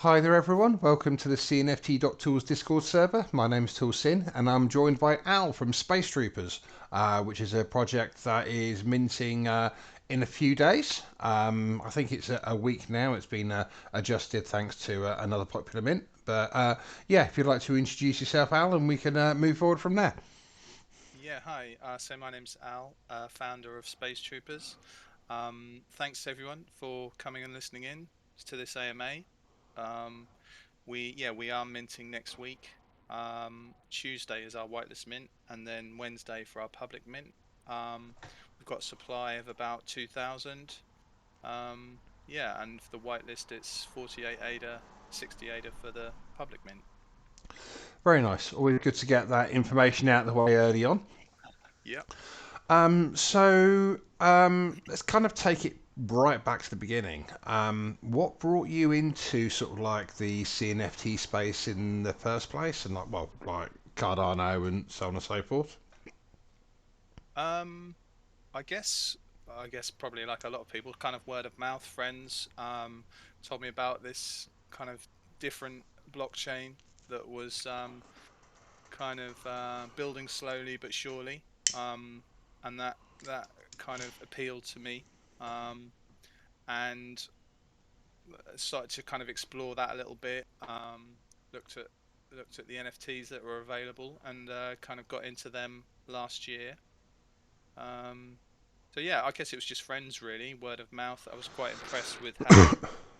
Hi there everyone, welcome to the Cnft.tools Discord server. My name's ToolSin and I'm joined by Al from Space Troopers, which is a project that is minting in a few days. I think it's a week now, it's been adjusted thanks to another popular mint. But yeah, if you'd like to introduce yourself, Al, and we can move forward from there. Yeah, hi. So my name's Al, founder of Space Troopers. Thanks to everyone for coming and listening in to this AMA. Um, we are minting next week. Tuesday is our whitelist mint, and then Wednesday for our public mint. We've got a supply of about 2,000. Yeah, and for the whitelist it's 48 ADA, 60 ADA for the public mint. Very nice, always good to get that information out of the way early on. Yep. Let's kind of take it right back to the beginning. What brought you into sort of like the CNFT space in the first place, and like Cardano and so on and so forth? Um, I guess I guess probably like a lot of people, kind of word of mouth, friends told me about this kind of different blockchain that was kind of building slowly but surely, um, and that kind of appealed to me, um, and started to kind of explore that a little bit. Looked at looked at the NFTs that were available and kind of got into them last year. Um, So yeah, I guess it was just friends really, word of mouth. I was quite impressed with how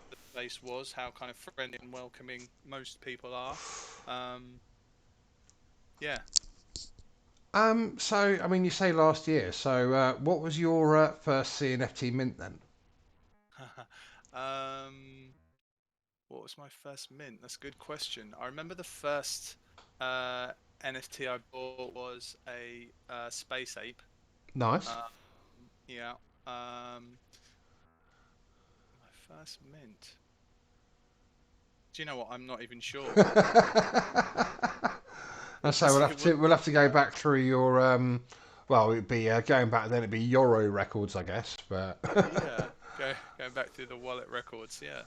the place was, how kind of friendly and welcoming most people are. Um, yeah. So I mean, you say last year. So what was your first CNFT mint then? um, what was my first mint? That's a good question. I remember the first uh, NFT I bought was a space ape. Nice. Um, yeah. My first mint. Do you know what? I'm not even sure. And It so was it was we'll have to go back through your well, it'd be going back then. It'd be Euro records, I guess. But yeah. Going back through the wallet records. Yeah.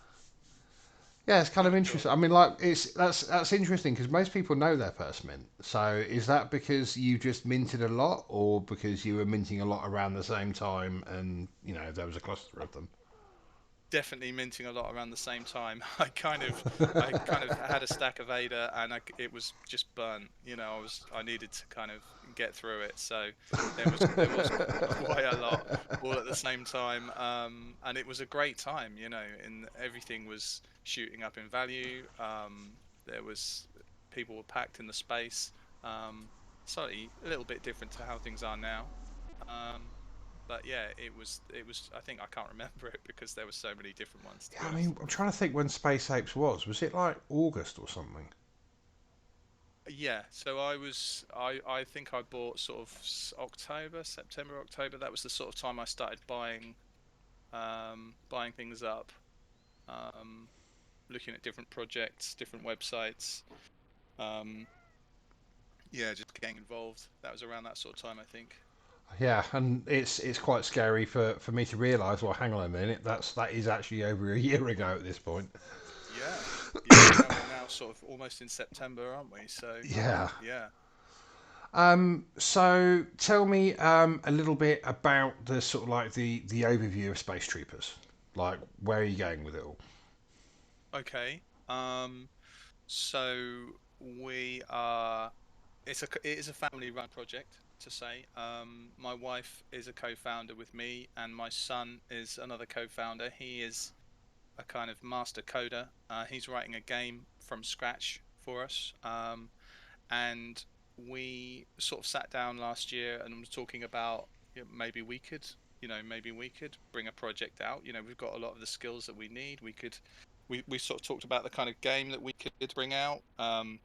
yeah, it's kind of Not sure. interesting. I mean, like it's that's interesting because most people know their first mint. So is that because you just minted a lot, or because you were minting a lot around the same time, and there was a cluster of them? Definitely minting a lot around the same time. I kind of had a stack of Ada and it was just burnt. I needed to kind of get through it. So there was quite a lot all at the same time. And it was a great time. And everything was shooting up in value. There was people were packed in the space. Um, Slightly a little bit different to how things are now. Um, but yeah, it was. I think I can't remember it because there were so many different ones, to Yeah, be I honest. mean, I'm trying to think when Space Apes was. Was it like August or something? Yeah, so I think I bought sort of October, September, October. That was the sort of time I started buying things up, um, looking at different projects, different websites. Um, yeah, just getting involved. That was around that sort of time, I think. Yeah, and it's quite scary for me to realise. Well, hang on a minute. That is actually over a year ago at this point. Yeah, yeah. We're now sort of almost in September, aren't we? So Yeah. yeah. So tell me a little bit about the sort of like the overview of Space Troopers. Like, where are you going with it all? Okay. So we are. It is a family-run project to say. My wife is a co-founder with me, and my son is another co-founder. He is a kind of master coder. He's writing a game from scratch for us, and we sort of sat down last year and was talking about maybe we could bring a project out. We've got a lot of the skills that we need. We sort of talked about the kind of game that we could bring out. And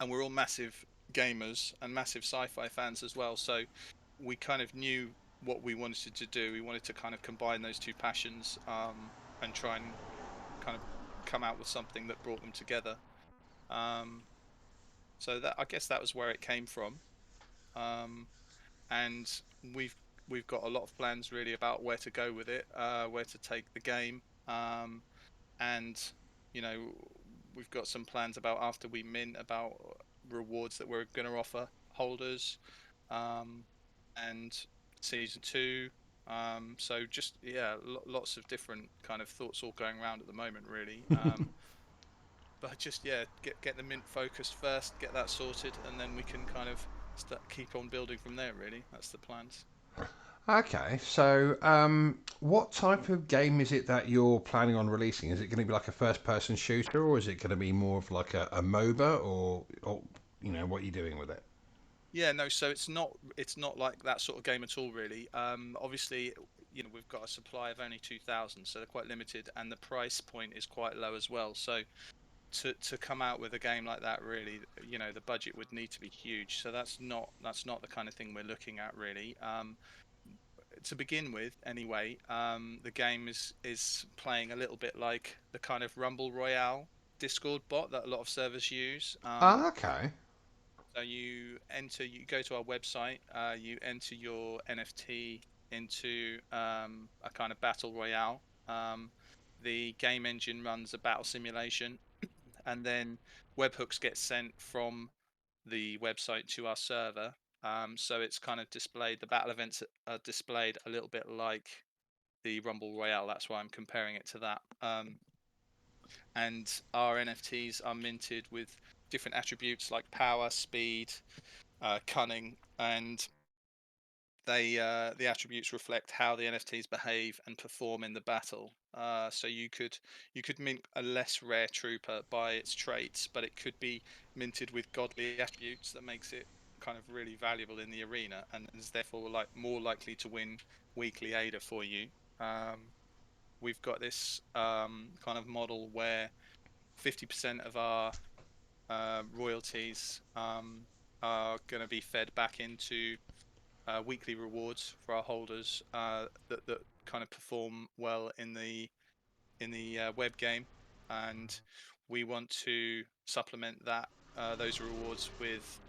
we're all massive gamers and massive sci-fi fans as well. So we kind of knew what we wanted to do. We wanted to kind of combine those two passions, and try and kind of come out with something that brought them together. Um, so that I guess that was where it came from. Um, and we've we've got a lot of plans really about where to go with it, where to take the game, and you know, we've got some plans about after we mint about rewards that we're going to offer holders, um, and season two. So just yeah, lots of different kind of thoughts all going around at the moment, really. But just yeah, get the mint focused first, get that sorted, and then we can kind of keep on building from there. Really, that's the plans. Okay, so what type of game is it that you're planning on releasing? Is it going to be like a first-person shooter, or is it going to be more of like a MOBA, or what are you doing with it? Yeah, no, so it's not like that sort of game at all, really. Obviously, we've got a supply of only 2,000, so they're quite limited, and the price point is quite low as well. So to come out with a game like that, really, the budget would need to be huge. So that's not the kind of thing we're looking at, really. To begin with, anyway, the game is playing a little bit like the kind of Rumble Royale Discord bot that a lot of servers use. Ah, okay. So you go to our website, you enter your NFT into a kind of battle royale. Um, the game engine runs a battle simulation, and then webhooks get sent from the website to our server. So it's kind of displayed. The battle events are displayed a little bit like the Rumble Royale. That's why I'm comparing it to that. And our NFTs are minted with different attributes like power, speed, cunning, and the attributes reflect how the NFTs behave and perform in the battle. So you could mint a less rare trooper by its traits, but it could be minted with godly attributes that makes it kind of really valuable in the arena and is therefore like more likely to win weekly ADA for you. Um, we've got this kind of model where 50% of our royalties are going to be fed back into weekly rewards for our holders that kind of perform well in the web game, and we want to supplement those rewards with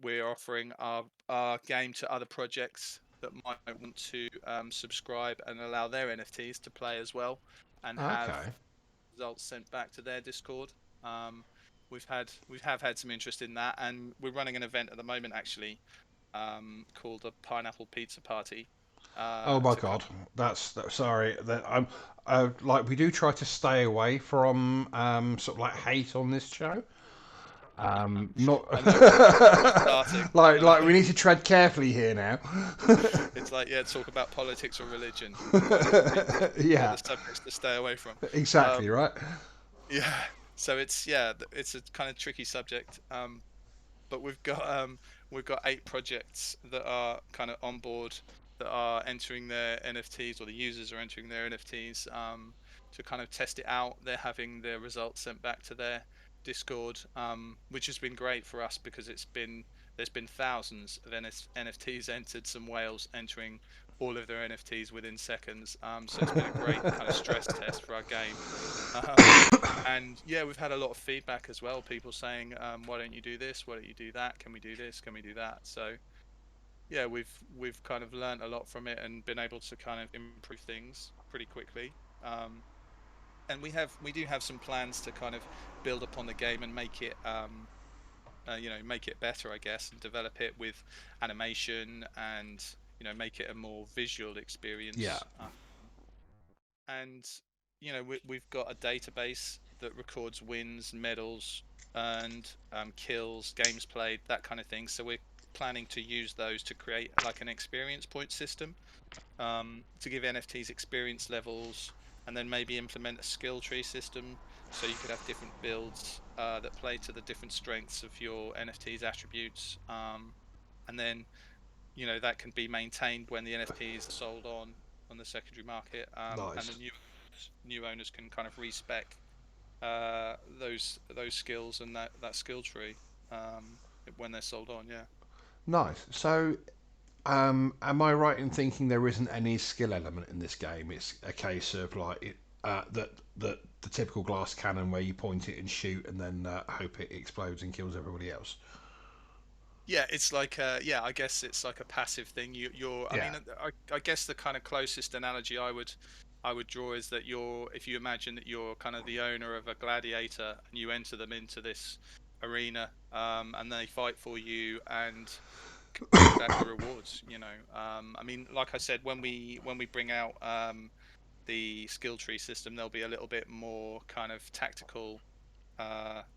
we're offering our game to other projects that might want to subscribe and allow their NFTs to play as well, and have Okay. results sent back to their Discord. Um, we have had some interest in that, and we're running an event at the moment actually called a pineapple pizza party. Oh my To God, sorry. Like we do try to stay away from sort of like hate on this show. Not I know we're starting. I like know we need to tread carefully here now. it's like yeah, talk about politics or religion. They're Yeah, the subjects to stay away from. exactly Um, right. yeah, so it's a kind of tricky subject. But we've got 8 projects that are kind of on board that are entering their NFTs, or the users are entering their NFTs to kind of test it out. They're having their results sent back to their Discord, which has been great for us because there's been thousands of NFTs entered, some whales entering all of their NFTs within seconds. So it's been a great kind of stress test for our game. Um, and yeah, we've had a lot of feedback as well. People saying, "Why don't you do this? Why don't you do that? Can we do this? Can we do that?" So yeah, we've kind of learned a lot from it and been able to kind of improve things pretty quickly. Um, and we do have some plans to kind of build upon the game and make it better, I guess, and develop it with animation and make it a more visual Yeah, experience. And we've got a database that records wins, medals, earned, kills, games played, that kind of thing. So we're planning to use those to create like an experience point system, to give NFTs experience levels, and then maybe implement a skill tree system so you could have different builds that play to the different strengths of your NFTs attributes, and then that can be maintained when the NFTs are sold on the secondary market, and the nice. new owners can kind of respec those skills and that skill tree when they're sold on. Yeah. Nice. So, am I right in thinking there isn't any skill element in this game? It's a case of like that the typical glass cannon where you point it and shoot and then hope it explodes and kills everybody else. Yeah, it's like I guess it's like a passive thing. I Yeah. mean, I guess the kind of closest analogy I would I would draw is that if you imagine that you're kind of the owner of a gladiator and you enter them into this arena, and they fight for you and bring back the rewards. I mean, like I said, when we bring out the skill tree system, there'll be a little bit more kind of tactical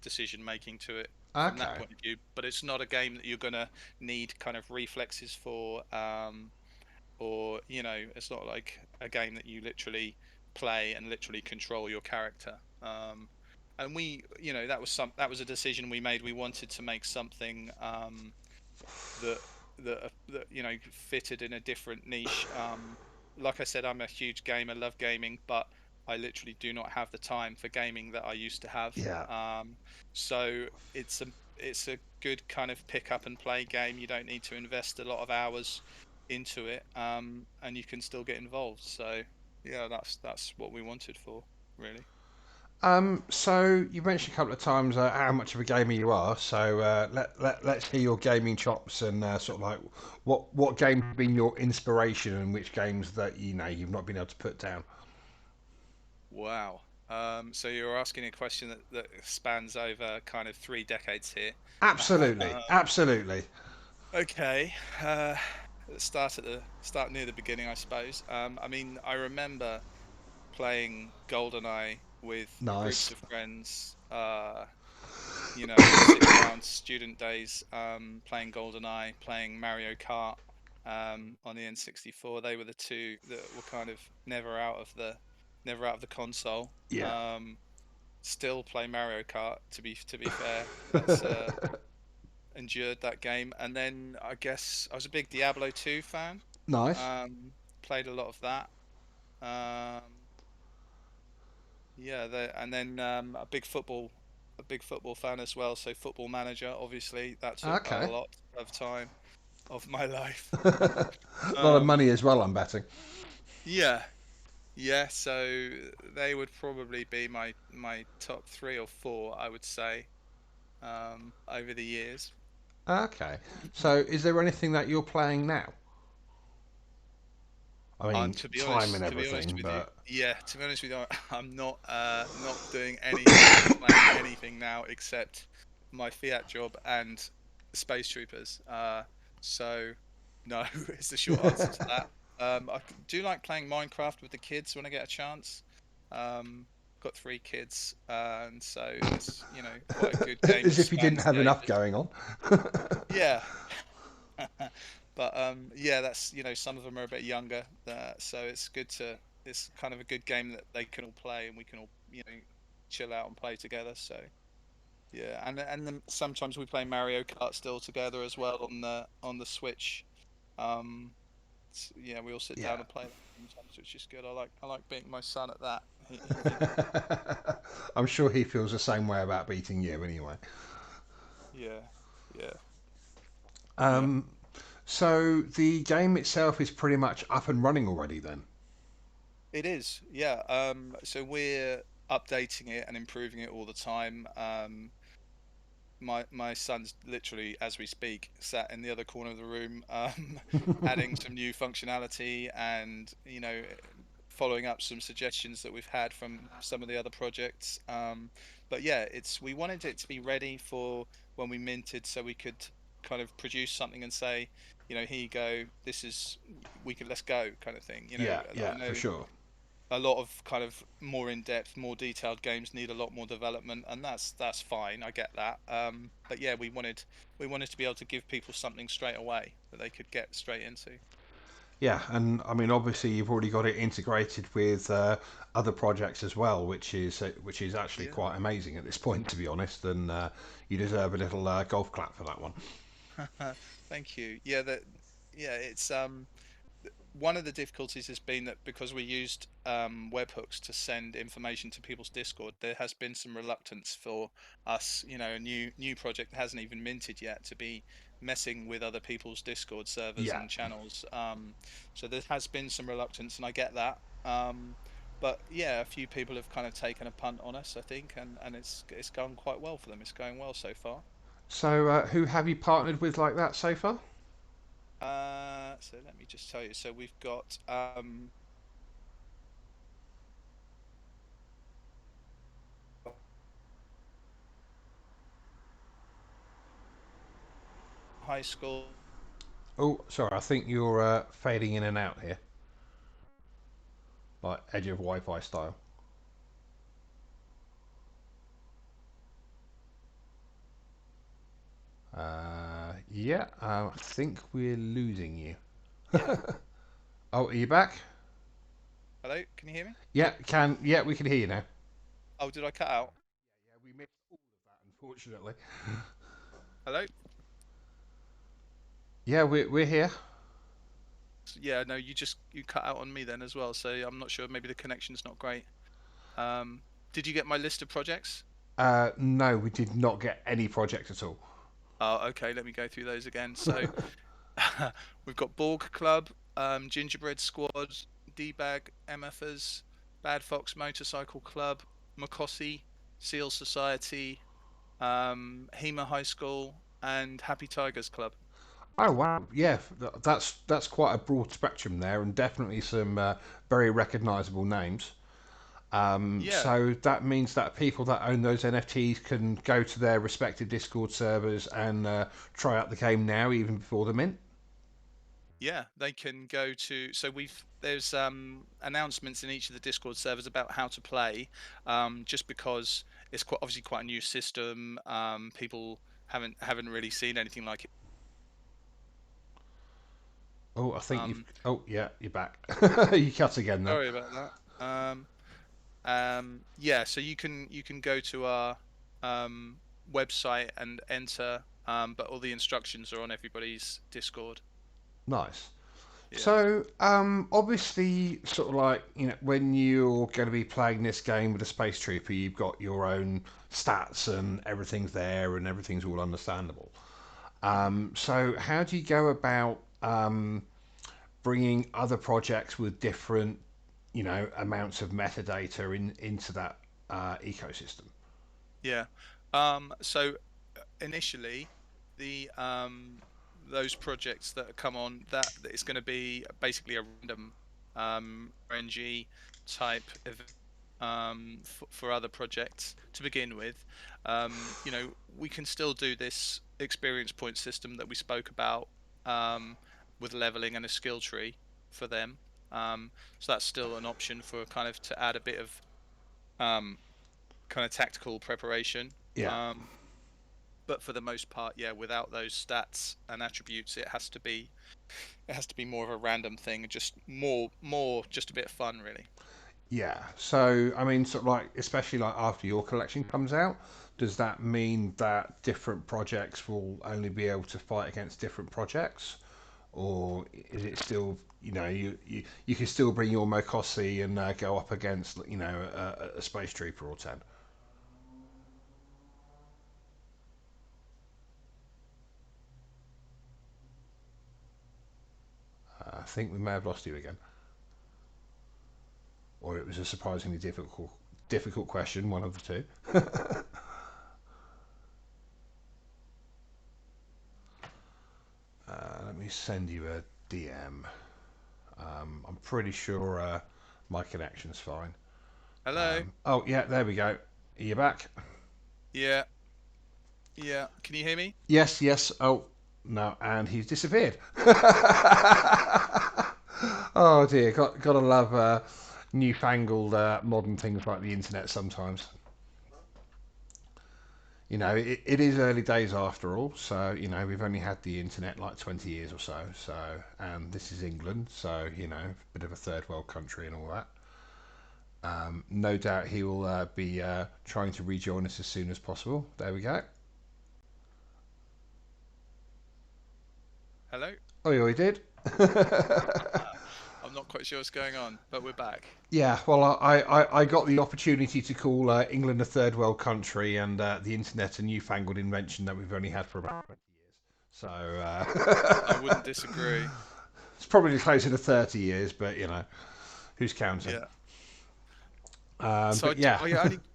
decision making to it from that Okay. point of view. But it's not a game that you're gonna need kind of reflexes for. Or it's not like a game that you literally play and literally control your character. And that was a decision we made. We wanted to make something that that fitted in a different niche. Like I said, I'm a huge gamer, love gaming, but I literally do not have the time for gaming that I used to have. Yeah. Um, so it's a good kind of pick up and play game. You don't need to invest a lot of hours into it, and you can still get involved. So yeah, that's what we wanted for, really. So you mentioned a couple of times how much of a gamer you are. So let's hear your gaming chops and sort of like what games have been your inspiration and which games that you've not been able to put down. Wow. So you're asking a question that spans over kind of 3 decades here. Absolutely, Um, absolutely. okay. Start near the beginning, I suppose. I mean, I remember playing GoldenEye with groups Nice. of friends. Sitting around student days, playing GoldenEye, playing Mario Kart, on the N64. They were the two that were kind of never out of the console. Yeah. Um, Still play Mario Kart. To be fair, that's endured that game. And then I guess I was a big Diablo 2 fan. Nice. Played a lot of that. Um, yeah, and then a big football fan as well. So Football Manager, obviously, that took a Okay. lot of time of my life. A lot of Um, money as well, I'm betting. yeah, yeah. So they would probably be my top three or four, I would say, over the years. Okay. So is there anything that you're playing now? I mean, time and To be honest everything, with you, but yeah, to be honest with you, I'm not doing anything or playing anything now except my Fiat job and Space Troopers. So no is the short answer to that. Do like playing Minecraft with the kids when I get a chance. Got three kids, and so it's quite a good game as that if you didn't spans have the enough ages. going on. Yeah, but yeah, that's some of them are a bit younger, so it's kind of a good game that they can all play and we can all chill out and play together. So yeah, and then sometimes we play Mario Kart still together as well on the Switch. Um, yeah, we all sit Yeah. down and play that sometimes, which is good. I like beating my son at that. I'm sure he feels the same way about beating you anyway. Yeah, yeah, yeah. Um, so the game itself is pretty much up and running already then. It is, yeah. So we're updating it and improving it all the time. My son's literally, as we speak, sat in the other corner of the room, adding some new functionality and following up some suggestions that we've had from some of the other projects. But yeah, it's we wanted it to be ready for when we minted, so we could kind of produce something and say, here you go, this is we could let's go kind of thing. Yeah, I yeah, for know sure. a lot of kind of more in-depth, more detailed games need a lot more development, and that's fine. I get that. But yeah, we wanted to be able to give people something straight away that they could get straight into. Yeah, and I mean, obviously, you've already got it integrated with other projects as well, which is actually Yeah. quite amazing at this point, to be honest. And you deserve a little golf clap for that one. Thank you. Yeah, it's one of the difficulties has been that because we used webhooks to send information to people's Discord, there has been some reluctance for us, a new project that hasn't even minted yet, to be messing with other people's Discord servers Yeah. and channels. So there has been some reluctance, and I get that. But yeah, a few people have kind of taken a punt on us, I think, and it's gone quite well for them. It's going well so far. So, who have you partnered with like that so far? So let me just tell you. So we've got High School. Oh, sorry, I think you're fading in and out here, like edge of Wi-Fi style. Yeah, I think we're losing you. Yeah. Oh, are you back? Hello, can you hear me? Yeah, we can hear you now. Oh, did I cut out? Yeah, we missed all of that, unfortunately. Hello? Yeah, we're here. Yeah, no, you cut out on me then as well, so I'm not sure. Maybe the connection's not great. Um, did you get my list of projects? No, we did not get any project at all. Oh, okay, let me go through those again. So we've got Borg Club, Gingerbread Squad, D-Bag MFers, Bad Fox Motorcycle Club, Makosi, Seal Society, Hema High School, and Happy Tigers Club. Oh wow, yeah, that's quite a broad spectrum there, and definitely some very recognisable names. Yeah, So that means that people that own those NFTs can go to their respective Discord servers and try out the game now, even before the mint. yeah, they can go to. So there's announcements in each of the Discord servers about how to play. Just because it's quite obviously quite a new system. People haven't really seen anything like it. Oh, I think you've. Um, Oh, yeah, you're back. You cut again though. Sorry about that. Yeah, so you can go to our um, website and enter, but all the instructions are on everybody's Discord. Nice. Yeah. So, obviously, sort of like, when you're going to be playing this game with a space trooper, you've got your own stats and everything's there and everything's all understandable. hmm So, how do you go about bringing other projects with different, amounts of metadata into that ecosystem? Yeah. So initially, the those projects that come on, that is going to be basically a random RNG type event for other projects to begin with. We can still do this experience point system that we spoke about, um, with leveling and a skill tree for them. So that's still an option for kind of to add a bit of um, kind of tactical preparation. Yeah, Um, but for the most part, yeah, without those stats and attributes, it has to be more of a random thing, just more just a bit of fun, really. yeah. So, I mean, sort of like, especially like after your collection comes out, does that mean that different projects will only be able to fight against different projects? Or is it still, you can still bring your Mokosi and go up against, a space trooper or 10? I think we may have lost you again, or it was a surprisingly difficult question, one of the two. Let me send you a DM. I'm pretty sure my connection's fine. Hello. Oh yeah, there we go. Are you back? Yeah, yeah. Can you hear me? Yes, yes. Oh no, and he's disappeared. Oh dear, gotta love newfangled modern things like the internet sometimes. It is early days after all, so we've only had the internet like 20 years or so. So, and this is England, so bit of a third world country and all that. No doubt he will be trying to rejoin us as soon as possible. There we go. Hello. Oh, yeah, he did. I'm not quite sure what's going on, but we're back. Yeah, well, I got the opportunity to call England a third world country and the internet a newfangled invention that we've only had for about 20 years. So I wouldn't disagree. it's probably closer to 30 years, but who's counting? Yeah. So But yeah,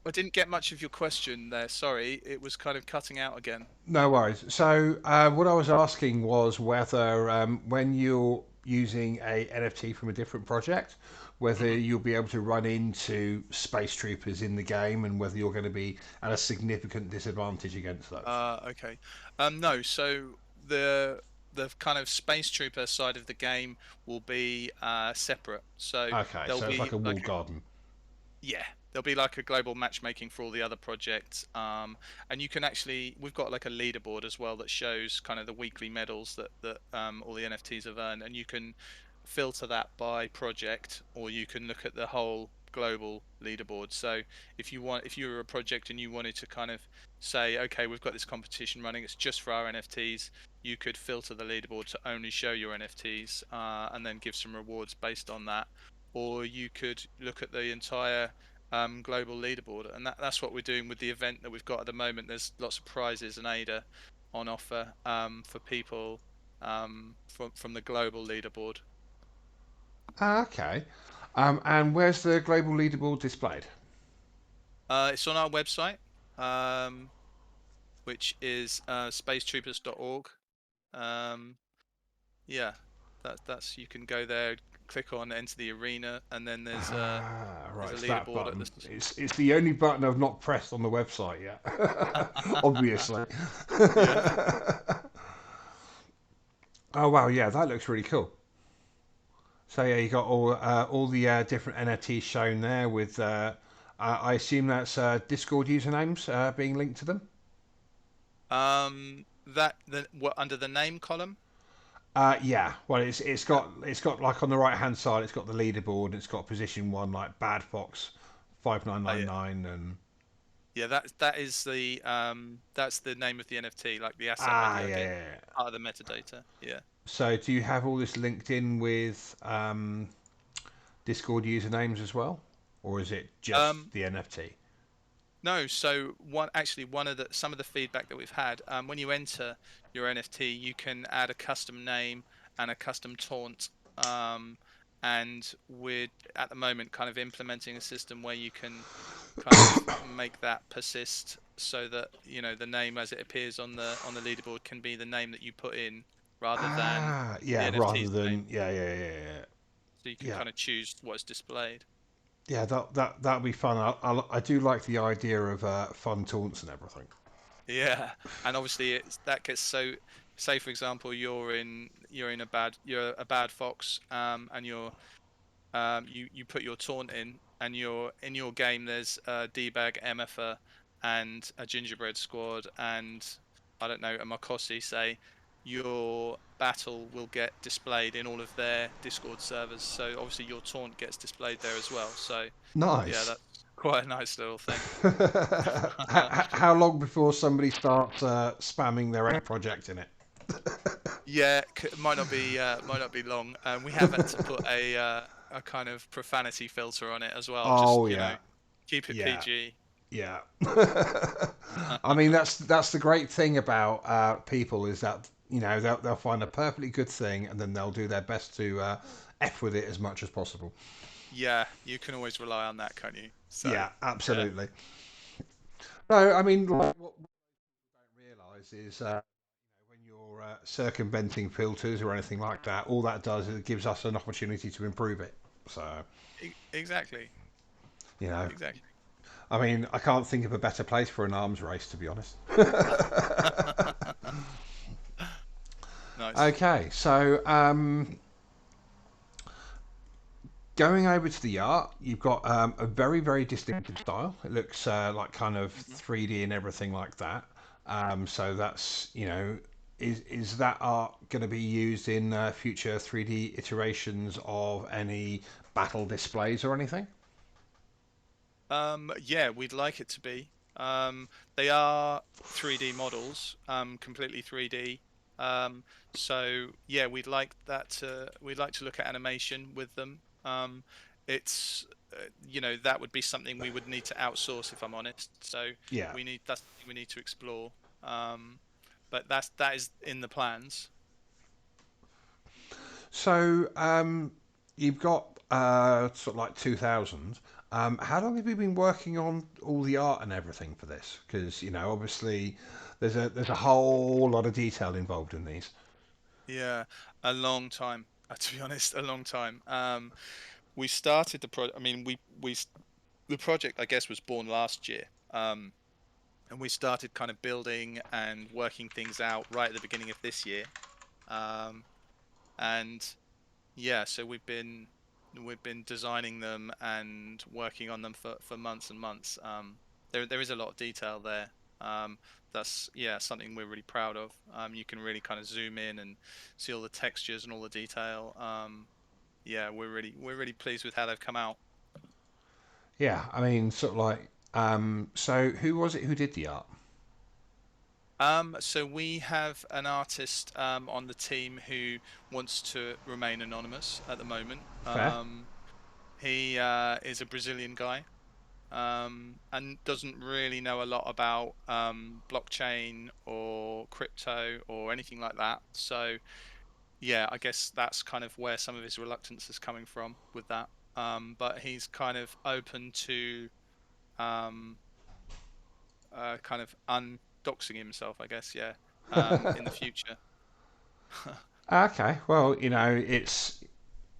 I didn't get much of your question there. Sorry, it was kind of cutting out again. no worries. So what I was asking was whether when you're using a NFT from a different project, whether hmm you'll be able to run into space troopers in the game and whether you're going to be at a significant disadvantage against those. Okay. No. So the the kind of space trooper side of the game will be separate. So Okay, there'll so it's like be a like walled garden. yeah, there'll be like a global matchmaking for all the other projects. And you can actually, we've got like a leaderboard as well that shows kind of the weekly medals that all the NFTs have earned, and you can filter that by project, or you can look at the whole global leaderboard. So if you were a project and you wanted to kind of say, okay, we've got this competition running, it's just for our NFTs, you could filter the leaderboard to only show your NFTs, and then give some rewards based on that. Or you could look at the entire global leaderboard, and that's what we're doing with the event that we've got at the moment. There's lots of prizes and ADA on offer for people from the global leaderboard. Okay. And where's the global leaderboard displayed? It's on our website, um, which is spacetroopers.org. Um, yeah, that's you can go there, click on enter the arena, and then Ah, there's right, a it's that leaderboard at button. this. It's the only button I've not pressed on the website yet. Obviously. Yeah. Oh wow, yeah, that looks really cool. So yeah, you got all the different NFTs shown there with. I assume that's Discord usernames being linked to them. That the what under the name column? Yeah, well, Yeah. it's got like on the right hand side, it's got the leaderboard. It's got position one like Bad Fox, five nine Oh nine yeah. nine, and Yeah, that's the name of the NFT, like the asset ah ID, I yeah, guess. yeah, yeah. Part of the metadata. Yeah. So do you have all this linked in with Discord usernames as well, or is it just Um, the NFT? no, so one of the some of the feedback that we've had, when you enter your NFT, you can add a custom name and a custom taunt. Um, and we're at the moment kind of implementing a system where you can kind of make that persist so that, the name as it appears on the leaderboard can be the name that you put in rather than Ah, the yeah, rather NFT's name. than yeah. So you can Yeah, kind of choose what's displayed. yeah, that'll be fun. I do like the idea of fun taunts and everything. Yeah, and obviously that gets so. Say for example, you're a bad fox, and you put your taunt in, and you're in your game. There's a debag MFer and a gingerbread squad, and I don't know, a Makosi. Say your battle will get displayed in all of their Discord servers. So obviously your taunt gets displayed there as well. So yeah, Nice. that's quite a nice little thing. How long before somebody starts spamming their own project in it? Yeah, might not be long. We have had to put a kind of profanity filter on it as well. Oh Just yeah, keep it yeah, PG. yeah. I mean, that's the great thing about people is that they'll find a perfectly good thing and then they'll do their best to f with it as much as possible. Yeah, you can always rely on that, can't you? So Yeah, yeah, absolutely. No, I mean, like, what people don't realise is when you're circumventing filters or anything like that, all that does is it gives us an opportunity to improve it. So, exactly, you know, exactly. I mean, I can't think of a better place for an arms race, to be honest. Nice. Okay, so going over to the art, you've got a very, very distinctive style. It looks like kind of Mhm. 3D and everything like that. So that's, is that art going to be used in future 3D iterations of any battle displays or anything? Yeah, we'd like it to be. They are 3D models, completely 3D. Um, so yeah, we'd like to look at animation with them. It's that would be something we would need to outsource if I'm honest. So Yeah. that's something we need to explore. Um, but that is in the plans. So you've got sort of like 2000. How long have you been working on all the art and everything for this? Because obviously there's a whole lot of detail involved in these. Yeah, a long time. To be honest, a long time. We started the project. I mean, the project, I guess, was born last year. and we started kind of building and working things out right at the beginning of this year. Um, and yeah, so we've been designing them and working on them for months and months. There is a lot of detail there. Um, that's yeah something we're really proud of. You can really kind of zoom in and see all the textures and all the detail. Yeah, we're really pleased with how they've come out. Yeah, I mean, sort of like, so who was it who did the art? So we have an artist on the team who wants to remain anonymous at the moment. Fair. He is a Brazilian guy, and doesn't really know a lot about blockchain or crypto or anything like that. So yeah, I guess that's kind of where some of his reluctance is coming from with that. But he's kind of open to um, kind of undoxing himself, I guess. Yeah, in the future. Okay, well, it's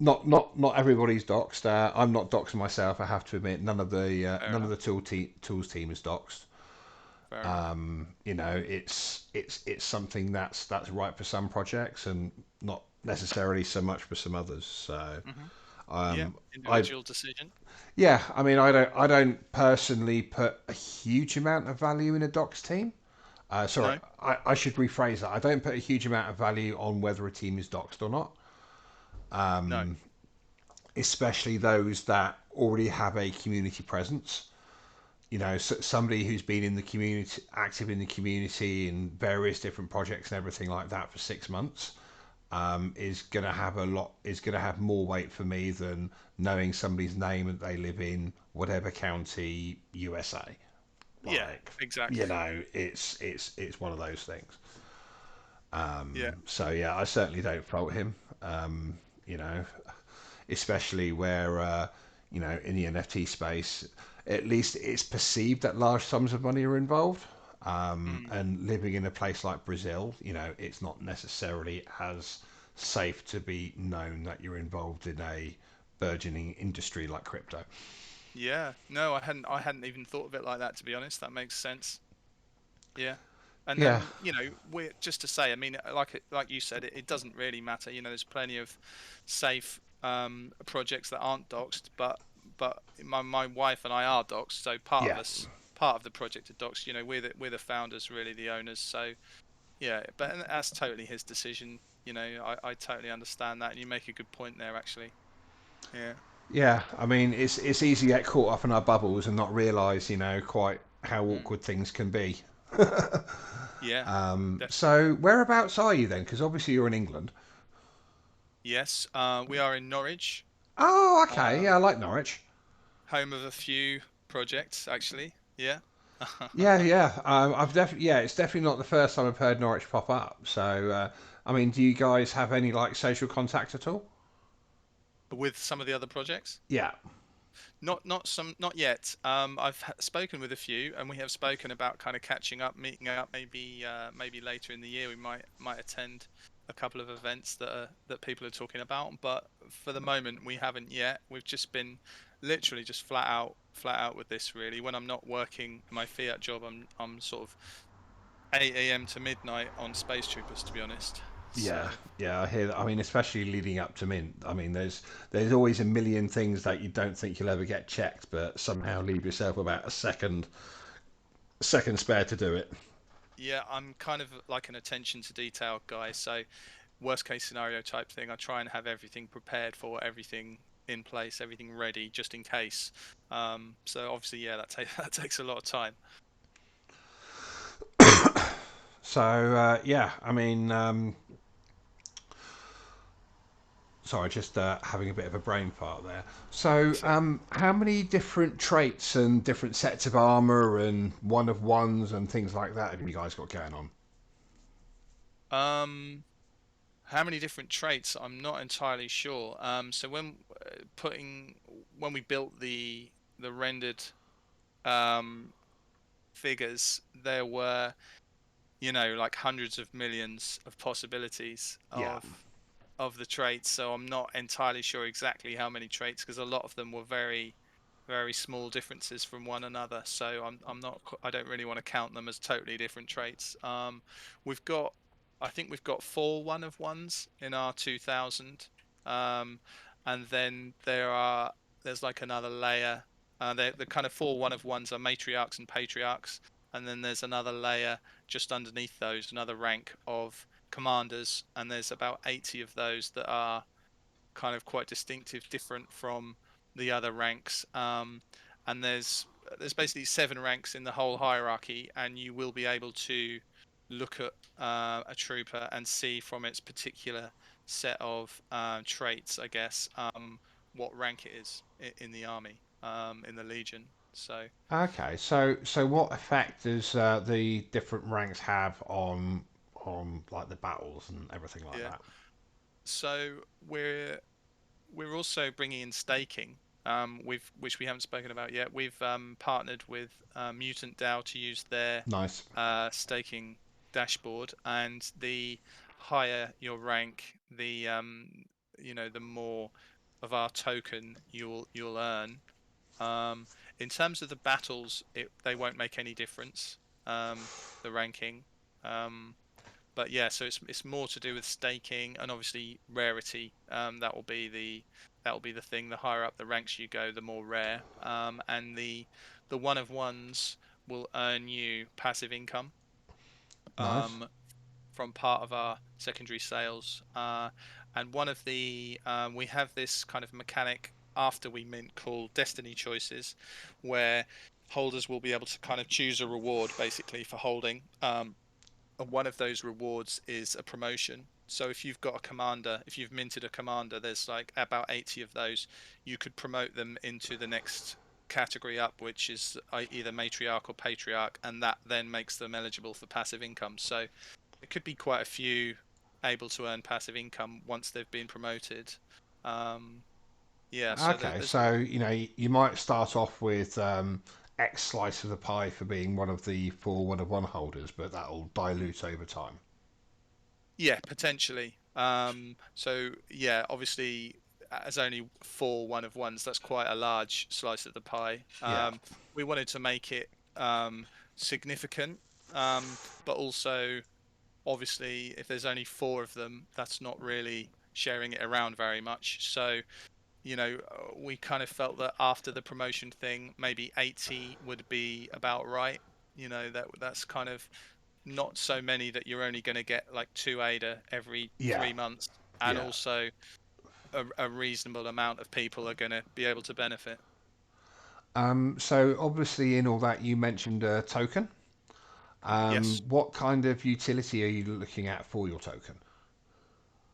not everybody's doxed. I'm not doxed myself. I have to admit, Fair none of enough. the tools team is doxed. Fair enough. It's something that's right for some projects and not necessarily so much for some others. So Hmm. Yeah, um, I individual decision. yeah, I mean, I don't personally put a huge amount of value in a docs team. Sorry, No, I should rephrase that. I don't put a huge amount of value on whether a team is doxed or not, no. especially those that already have a community presence. Somebody who's been in the community, active in the community in various different projects and everything like that for 6 months, is gonna have more weight for me than knowing somebody's name that they live in whatever county USA. Yeah, Like, exactly. it's one of those things. Yeah. So yeah, I certainly don't fault him. Um, you know, especially where in the NFT space, at least it's perceived that large sums of money are involved. Mm. And living in a place like Brazil, it's not necessarily as safe to be known that you're involved in a burgeoning industry like crypto. Yeah. No, I hadn't even thought of it like that, to be honest. That makes sense. Yeah. And Yeah, then, we're just to say, I mean, like you said, it doesn't really matter. There's plenty of safe projects that aren't doxed, but my wife and I are doxed, so yeah, part of the project are doxed. We're the founders, really the owners. So yeah, but that's totally his decision. I totally understand that, and you make a good point there, actually. Yeah. yeah. I mean, it's easy to get caught up in our bubbles and not realise, quite how Mm. awkward things can be. Yeah, definitely. So whereabouts are you then? Because obviously you're in England. Yes, we are in Norwich, Oh, okay. Yeah, I um, like Norwich. home of a few projects, actually. Yeah. Yeah, yeah. I've definitely, yeah. It's definitely not the first time I've heard Norwich pop up. So, I mean, do you guys have any like social contact at all? With some of the other projects. Yeah, Not yet. I've spoken with a few, and we have spoken about kind of catching up, meeting up. Maybe later in the year we might attend a couple of events that people are talking about. But for the moment, we haven't yet. We've just been literally just flat out with this. Really, when I'm not working my fiat job, I'm sort of 8 a.m. to midnight on Space Troopers, to be honest. yeah, So yeah. I hear that. I mean, especially leading up to Mint. I mean, there's always a million things that you don't think you'll ever get checked, but somehow leave yourself about a second spare to do it. yeah, I'm kind of like an attention to detail guy. So worst case scenario type thing. I try and have everything prepared for, everything in place, everything ready just in case. So obviously, yeah, that takes a lot of time. So, yeah. I mean, sorry, just having a bit of a brain fart there. So, So, how many different traits and different sets of armor and one of ones and things like that have you guys got going on? um, how many different traits? I'm not entirely sure. So when we built the rendered um figures, there were like hundreds of millions of possibilities Yeah, of the traits. So I'm not entirely sure exactly how many traits because a lot of them were very very small differences from one another. So I'm not I don't really want to count them as totally different traits. We've got I think we've got four one of ones in our 2000, um, and then there's like another layer. The kind of four one of ones are matriarchs and patriarchs, and then there's another layer just underneath those, another rank of commanders, and there's about 80 of those that are kind of quite distinctive, different from the other ranks. And there's basically seven ranks in the whole hierarchy, and you will be able to look at a trooper and see from its particular set of traits, I guess, what rank it is in the army, in the legion. So Okay, so what effect does the different ranks have on like the battles and everything like yeah, that? so we're also bringing in staking, which we haven't spoken about yet. We've partnered with Mutant DAO to use their Nice, staking dashboard, and the higher your rank, the more of our token you'll earn. Um, in terms of the battles, they won't make any difference. The ranking. Um, but yeah, so it's more to do with staking and obviously rarity. That will be the thing. The higher up the ranks you go, the more rare. And the one of ones will earn you passive income nice, um, from part of our secondary sales. And one of the we have this kind of mechanic after we mint called destiny choices, where holders will be able to kind of choose a reward basically for holding. And one of those rewards is a promotion. So if you've got a commander, if you've minted a commander, there's like about 80 of those. You could promote them into the next category up, which is either matriarch or patriarch, and that then makes them eligible for passive income. So it could be quite a few able to earn passive income once they've been promoted. Um, yeah, so okay. there's So you might start off with X slice of the pie for being one of the four one of one holders, but that'll dilute over time. Yeah, potentially. So yeah, obviously, as only four one of ones, that's quite a large slice of the pie. Yeah, We wanted to make it significant, but also obviously, if there's only four of them, that's not really sharing it around very much. So, we kind of felt that after the promotion thing, maybe 80 would be about right. That's kind of not so many that you're only going to get like two ADA every yeah, 3 months, and yeah. also a reasonable amount of people are going to be able to benefit. So obviously in all that you mentioned a token. Yes. What kind of utility are you looking at for your token?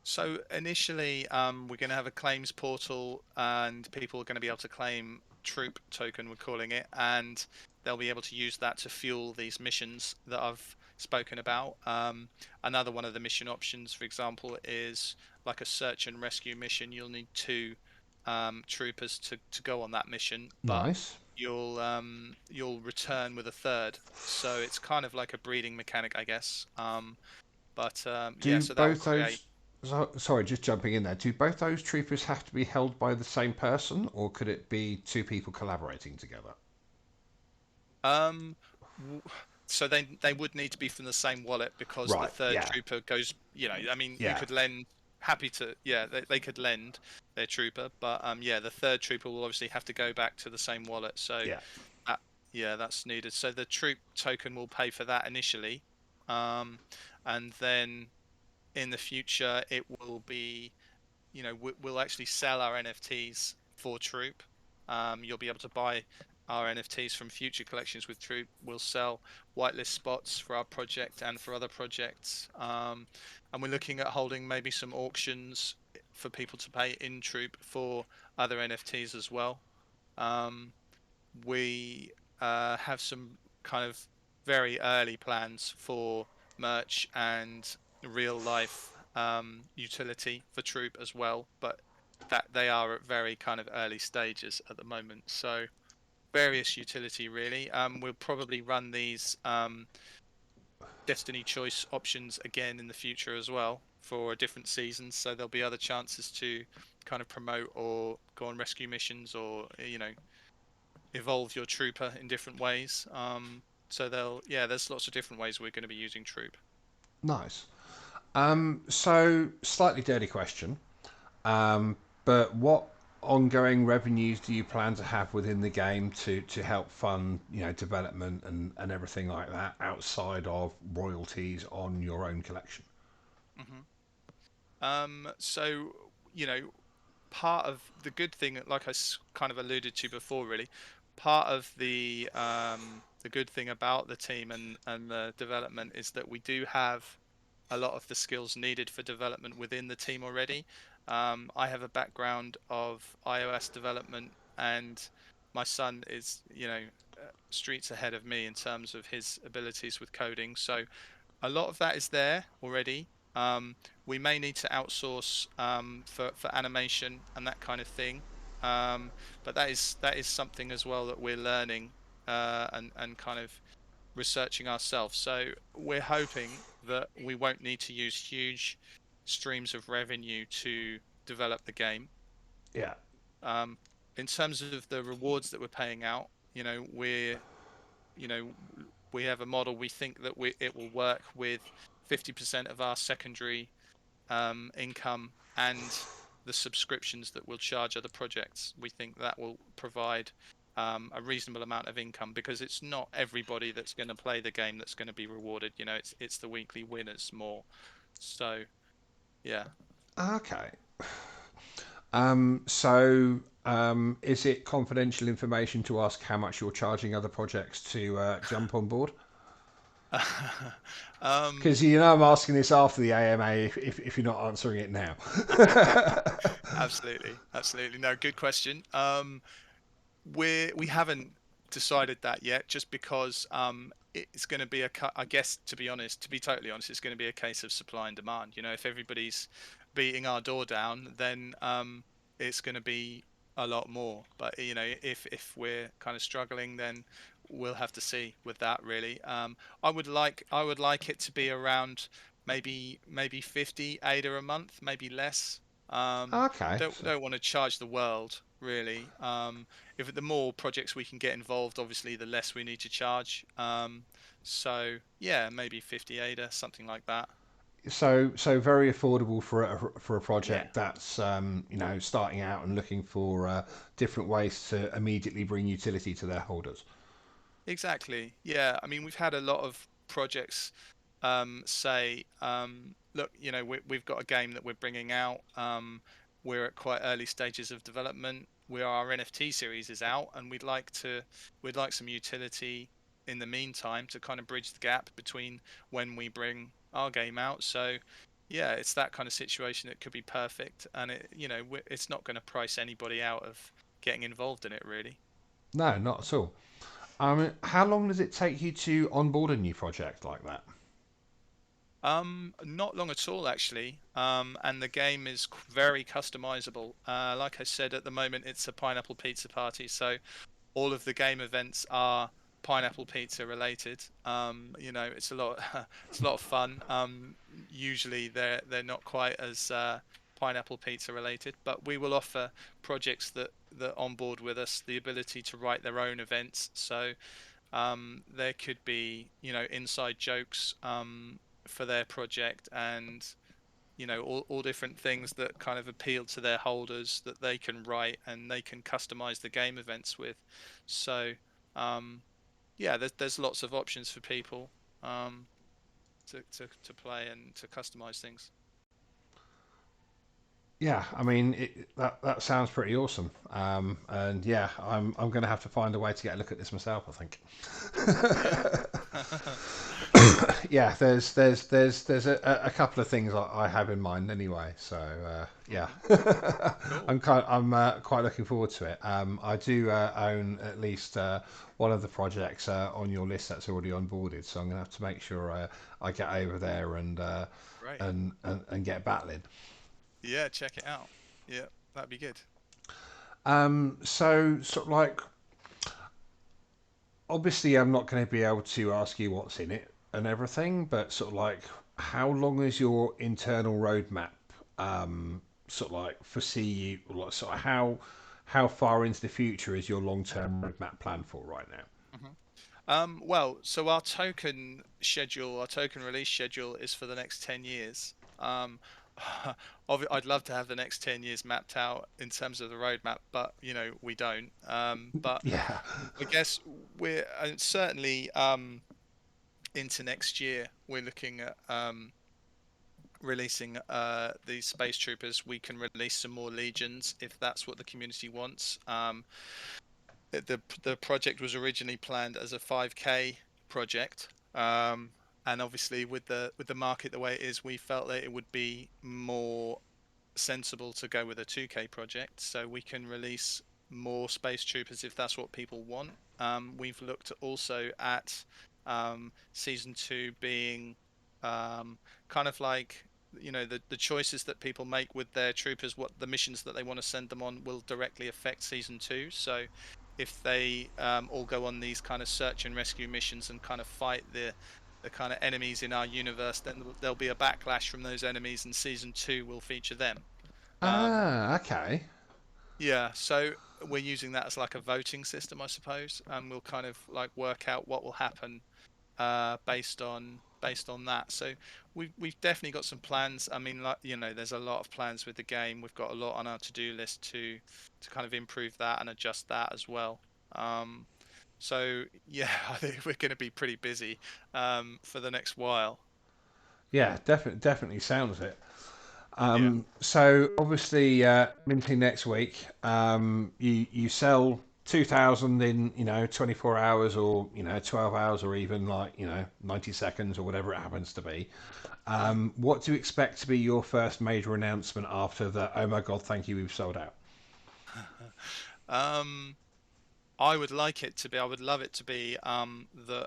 So initially, we're going to have a claims portal, and people are going to be able to claim troop token, we're calling it, and they'll be able to use that to fuel these missions that I've spoken about. Another one of the mission options, for example, is like a search and rescue mission. You'll need two troopers to go on that mission, but Nice. you'll return with a third. So it's kind of like a breeding mechanic, I guess. But yeah, Do so that will both create. those? Sorry, just jumping in there. Do both those troopers have to be held by the same person, or could it be two people collaborating together? Um, w- so they would need to be from the same wallet because the Right. third Yeah. trooper goes. I mean, you Yeah. could lend. Happy to, yeah, they could lend their trooper, but yeah, the third trooper will obviously have to go back to the same wallet. So Yeah. that, yeah, that's needed. So the troop token will pay for that initially, um, and then in the future it will be, we'll actually sell our NFTs for Troop. You'll be able to buy our NFTs from future collections with Troop. We'll sell whitelist spots for our project and for other projects. And we're looking at holding maybe some auctions for people to pay in Troop for other NFTs as well. Um, we have some kind of very early plans for merch and real life utility for Troop as well, but that they are at very kind of early stages at the moment. So various utility really. We'll probably run these Destiny choice options again in the future as well for different seasons. So there'll be other chances to kind of promote or go on rescue missions or evolve your trooper in different ways. So there's lots of different ways we're going to be using troop. Nice. Yeah. So slightly dirty question. Um, but what ongoing revenues do you plan to have within the game to help fund development and everything like that outside of royalties on your own collection? hmm so you know, part of the good thing, like kind of alluded to before, really, part of the good thing about the team and the development is that we do have a lot of the skills needed for development within the team already. I have a background of iOS development, and my son is, streets ahead of me in terms of his abilities with coding. So a lot of that is there already. We may need to outsource for animation and that kind of thing, but that is something as well that we're learning and kind of researching ourselves. So we're hoping that we won't need to use huge streams of revenue to develop the game. Yeah. Um, in terms of the rewards that we're paying out, you know we have a model. We think that it will work with 50% of our secondary income and the subscriptions that we'll charge other projects. We think that will provide a reasonable amount of income, because it's not everybody that's going to play the game that's going to be rewarded. It's the weekly winners more. So yeah. Okay. Is it confidential information to ask how much you're charging other projects to jump on board? um, Because I'm asking this after the AMA if you're not answering it now. absolutely, absolutely. No, good question. We haven't decided that yet, just because it's going to be I guess, to be honest, to be totally honest, it's going to be a case of supply and demand. If everybody's beating our door down, then it's going to be a lot more. But if we're kind of struggling, then we'll have to see with that, really. I would like it to be around maybe 50 ADA a month, maybe less. Okay. Don't want to charge the world, really. If the more projects we can get involved, obviously the less we need to charge. So yeah, maybe 50 ADA, something like that. So very affordable for a Yeah. project that's starting out and looking for different ways to immediately bring utility to their holders. Exactly. Yeah. I mean, we've had a lot of projects say, look, we've got a game that we're bringing out. We're at quite early stages of development. Our NFT series is out, and we'd like some utility in the meantime to kind of bridge the gap between when we bring our game out. So, yeah, it's that kind of situation that could be perfect, and it's not going to price anybody out of getting involved in it, really. No, not at all. How long does it take you to onboard a new project like that? Not long at all, actually. And the game is very customizable. Like I said, at the moment it's a pineapple pizza party, so all of the game events are pineapple pizza related. It's a lot, it's a lot of fun. Usually they're not quite as pineapple pizza related, but we will offer projects that onboard with us the ability to write their own events. So there could be, inside jokes for their project, and all different things that kind of appeal to their holders that they can write and they can customize the game events with. So um, yeah, there's lots of options for people to play and to customize things. Yeah, I mean that sounds pretty awesome. And yeah, I'm going to have to find a way to get a look at this myself, I think. Yeah. Yeah, there's a couple of things I have in mind anyway. So yeah, hmm Cool. I'm quite looking forward to it. I do own at least one of the projects on your list that's already onboarded, so I'm going to have to make sure I get over there Great. and get battling. Yeah, check it out. Yeah, that'd be good. So sort of like obviously I'm not going to be able to ask you what's in it and everything, but sort of like how long is your internal roadmap? Sort of like foresee you, like sort of how far into the future is your long-term roadmap plan for right now? Mhm. Well, so our token release schedule is for the next 10 years. I'd love to have the next 10 years mapped out in terms of the roadmap, but we don't. But Yeah. I guess we're certainly into next year. We're looking at releasing these space troopers. We can release some more legions if that's what the community wants. The project was originally planned as a 5K project, and obviously with the market the way it is, we felt that it would be more sensible to go with a 2K project, so we can release more space troopers if that's what people want. We've looked also at season 2 being kind of like the choices that people make with their troopers, what the missions that they want to send them on will directly affect season 2. So if they all go on these kind of search and rescue missions and kind of fight the kind of enemies in our universe, then there'll be a backlash from those enemies, and season 2 will feature them. Um, Ah, okay. yeah, so we're using that as like a voting system, I suppose, and we'll kind of like work out what will happen based on that. So we've definitely got some plans. I mean, like there's a lot of plans with the game. We've got a lot on our to-do list to kind of improve that and adjust that as well. Um, so yeah, I think we're going to be pretty busy for the next while. Yeah, definitely sounds it. Yeah. So obviously, minting next week, you sell 2,000 in 24 hours, or 12 hours, or even like 90 seconds, or whatever it happens to be. Mhm. What do you expect to be your first major announcement after the "Oh my God, thank you, we've sold out"? um, I would love it to be that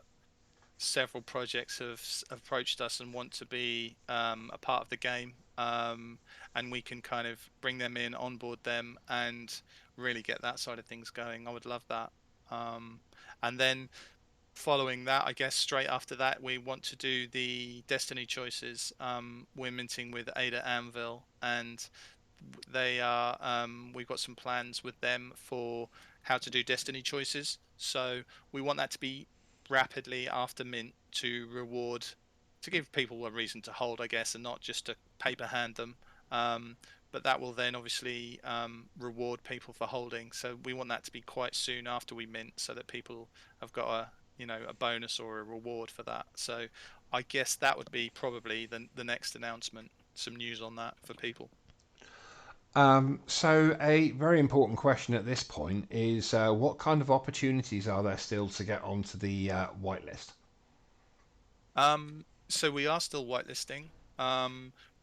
several projects have approached us and want to be a part of the game, and we can kind of bring them in, onboard them, and really get that side of things going. I would love that. Um, and then following that, I guess straight after that, we want to do the Destiny choices. We're minting with Ada Anvil, and we've got some plans with them for how to do Destiny choices. So we want that to be rapidly after mint to give people a reason to hold, I guess, and not just to paper hand them. Um, but that will then obviously reward people for holding. So we want that to be quite soon after we mint, so that people have got a bonus or a reward for that. So I guess that would be probably the next announcement, some news on that for people. So a very important question at this point is, what kind of opportunities are there still to get onto the whitelist? So we are still whitelisting.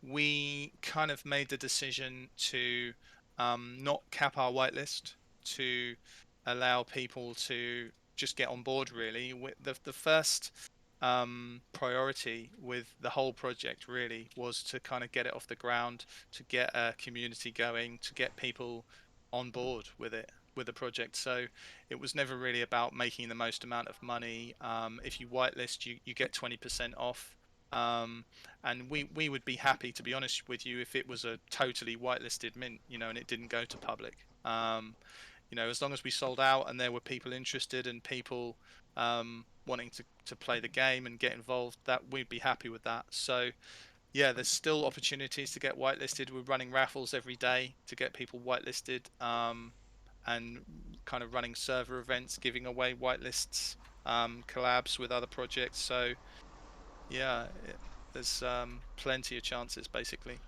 We kind of made the decision to not cap our whitelist, to allow people to just get on board. Really, the first priority with the whole project really was to kind of get it off the ground, to get a community going, to get people on board with the project. So it was never really about making the most amount of money. If you whitelist, you get 20% off. Um, and we would be happy, to be honest with you, if it was a totally whitelisted mint, and it didn't go to public. As long as we sold out and there were people interested and people wanting to play the game and get involved, that we'd be happy with that. So yeah, there's still opportunities to get whitelisted. We're running raffles every day to get people whitelisted, and kind of running server events, giving away whitelists, collabs with other projects. So yeah, there's plenty of chances basically.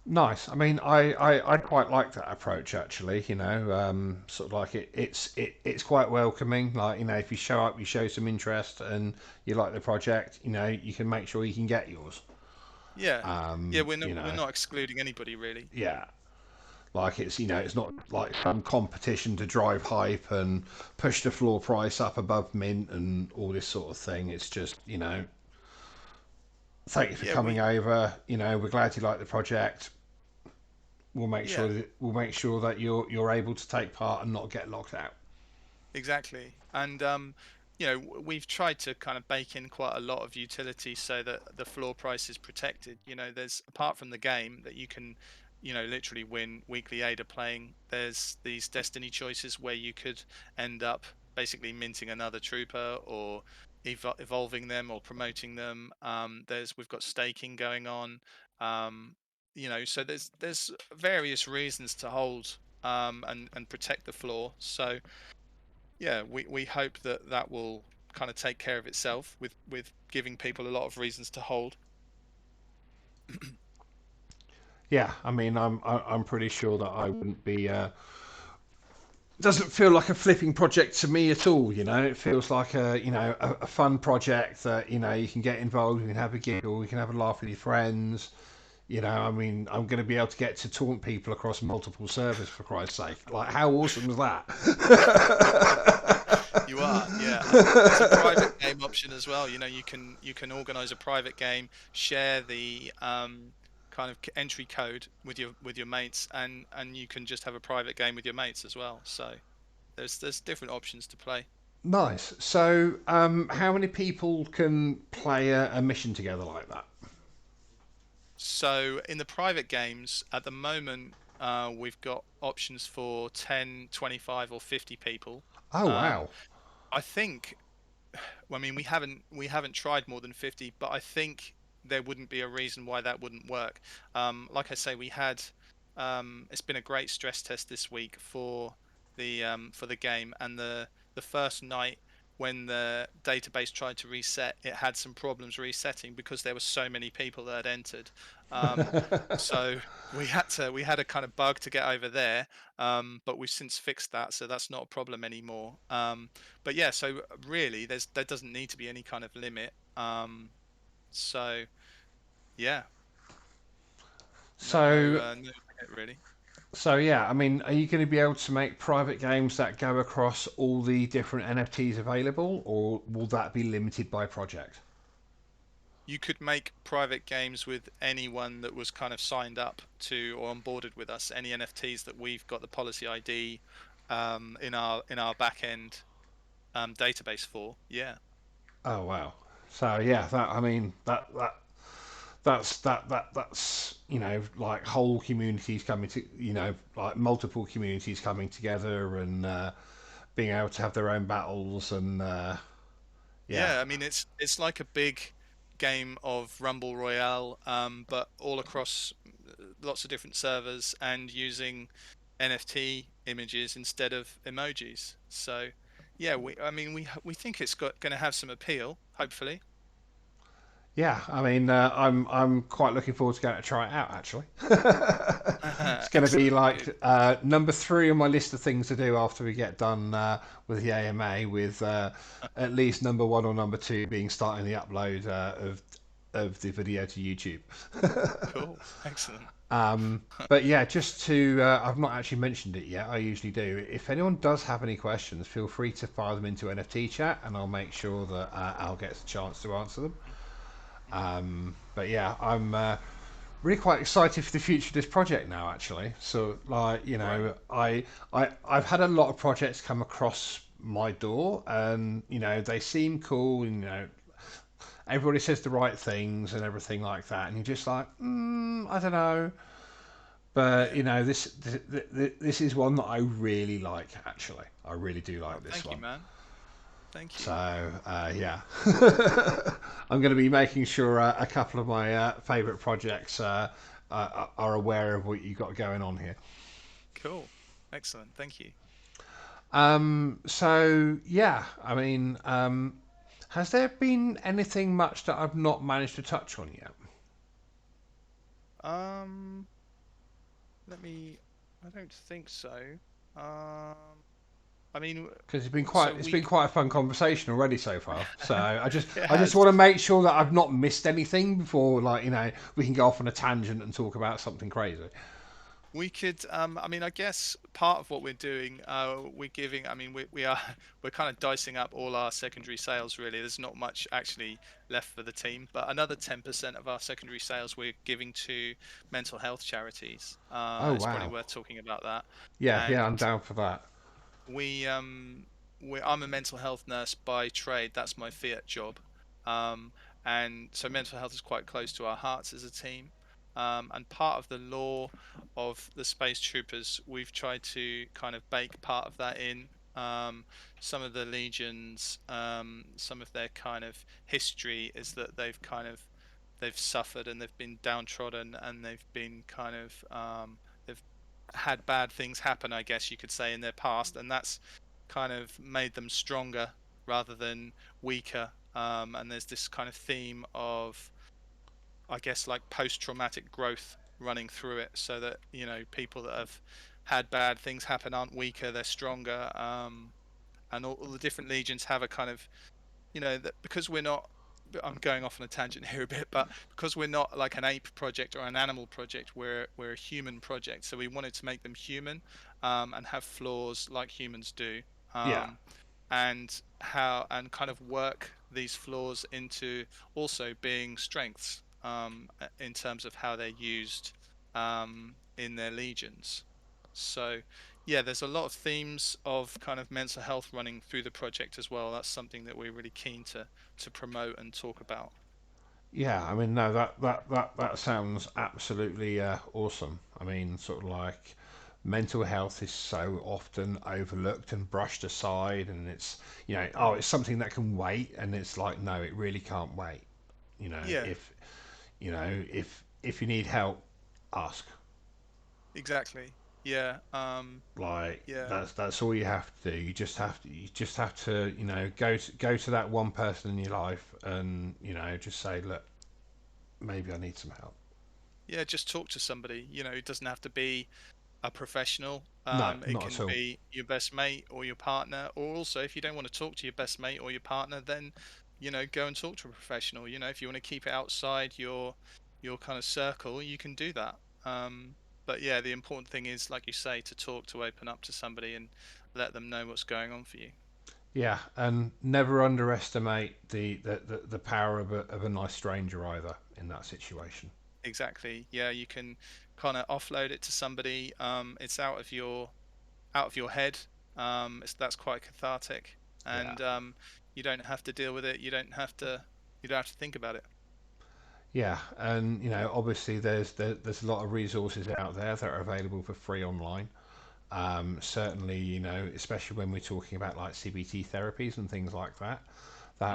Nice. I mean, I quite like that approach actually. Sort of like it's quite welcoming. Like if you show up, you show some interest, and you like the project, you can make sure you can get yours. Yeah, yeah, we're not You we're know, not excluding anybody really. yeah. Like it's not like some competition to drive hype and push the floor price up above mint and all this sort of thing. It's just thank you for Yeah, coming over. We're glad you like the project. yeah, We'll make sure that you're able to take part and not get locked out. exactly. And we've tried to kind of bake in quite a lot of utility so that the floor price is protected. There's apart from the game that you can, literally win weekly ADA playing. There's these destiny choices where you could end up basically minting another trooper or evolving them or promoting them. We've got staking going on. Um, so there's various reasons to hold and protect the floor. So yeah, we hope that that will kind of take care of itself with giving people a lot of reasons to hold. Yeah, I mean, I'm pretty sure that I wouldn't be. Doesn't feel like a flipping project to me at all. It feels like a fun project that you can get involved, you can have a giggle, you can have a laugh with your friends. I mean, I'm going to be able to get to taunt people across multiple servers for Christ's sake. Like, how awesome is that? You are, yeah. There's a private game option as well. You can organize a private game, share the kind of entry code with your mates, and you can just have a private game with your mates as well. So there's different options to play. Nice. So, how many people can play a mission together like that? So in the private games at the moment, we've got options for 10, 25, or 50 people. Oh, Um, wow. I think Well, I mean, we haven't tried more than 50, but I think there wouldn't be a reason why that wouldn't work. Like I say, it's been a great stress test this week for the game, and the first night when the database tried to reset, it had some problems resetting because there were so many people that had entered. Um, so we had a kind of bug to get over there, but we've since fixed that, so that's not a problem anymore. But yeah, so really, there doesn't need to be any kind of limit. So yeah, no, no, So, no limit really. so yeah, I mean, are you going to be able to make private games that go across all the different NFTs available, or will that be limited by project? You could make private games with anyone that was kind of signed up to or onboarded with us. Any NFTs that we've got the policy ID in our back end database for. Yeah, Oh, wow. So yeah, that I mean that's like whole communities coming to like multiple communities coming together and being able to have their own battles and yeah. yeah. I mean, it's like a big game of Rumble Royale, but all across lots of different servers and using NFT images instead of emojis. So, yeah, I mean, we think it's going to have some appeal, hopefully. Yeah, I mean, I'm quite looking forward to going to try it out. Actually, it's going to be Excellent, good, like number three on my list of things to do after we get done with the AMA. With at least number one or number two being starting the upload of the video to YouTube. cool, excellent. But yeah, just to I've not actually mentioned it yet. I usually do. If anyone does have any questions, feel free to fire them into NFT chat, and I'll make sure that Al gets a chance to answer them. But yeah, I'm really quite excited for the future of this project now. Actually, so like Great. I've had a lot of projects come across my door, and they seem cool. Everybody says the right things and everything like that, and you're just like, I don't know. But Yeah. this is one that I really like. Actually, I really do Oh, like this thank you, one. man. Thank So you. yeah, I'm going to be making sure a couple of my favourite projects are aware of what you got going on here. Cool. Excellent. Thank you. So yeah, I mean, has there been anything much that I've not managed to touch on yet? Um, Let me. I don't think so. I mean, Because so it's we been quite a fun conversation already so far. So it I just has. want to make sure that I've not missed anything before like we can go off on a tangent and talk about something crazy. We could. I mean, I guess part of what we're doing, we're giving. I mean, we are we're kind of dicing up all our secondary sales. Really, there's not much actually left for the team, but another 10% of our secondary sales we're giving to mental health charities. Oh It's probably wow. worth talking about that. Yeah, yeah, I'm And down for that. we I'm a mental health nurse by trade. That's my fiat job. Um, and so mental health is quite close to our hearts as a team. And part of the lore of the Space Troopers, we've tried to kind of bake part of that in. Some of the legions, some of their kind of history is that they've suffered and they've been downtrodden and they've been they've had bad things happen, I guess you could say, in their past, and that's kind of made them stronger rather than weaker. And there's this kind of theme of, I guess, like post-traumatic growth running through it, so that people that have had bad things happen aren't weaker, they're stronger. And all the different legions have a kind of, that because we're not, I'm going off on a tangent here a bit, but because we're not like an ape project or an animal project, we're a human project. So we wanted to make them human, and have flaws like humans do. Yeah. Um, and kind of work these flaws into also being strengths, in terms of how they're used, in their legions. So yeah, there's a lot of themes of kind of mental health running through the project as well. That's something that we're really keen to promote and talk about. Yeah, I mean, no, that sounds absolutely awesome. I mean, sort of like mental health is so often overlooked and brushed aside, and it's, oh, Mm. it's something that can wait, and it's like, no, it really can't wait. You know, Yeah, if if you need help, ask. exactly. Yeah, Like yeah. that's all you have to do. You just have to go to that one person in your life, and just say, look, maybe I need some help. Yeah, just talk to somebody. It doesn't have to be a professional. No, It not at can all. be your best mate or your partner, or also if you don't want to talk to your best mate or your partner, then go and talk to a professional. If you want to keep it outside your kind of circle, you can do that. But yeah, the important thing is, like you say, to talk, to open up to somebody and let them know what's going on for you. Yeah, and never underestimate the power of a nice stranger either in that situation. Exactly. Yeah, you can kind of offload it to somebody. It's out of your head. That's quite cathartic, Yeah, and you don't have to deal with it. You don't have to think about it. yeah, and obviously there's a lot of resources out there that are available for free online. Certainly, especially when we're talking about like CBT therapies and things like that.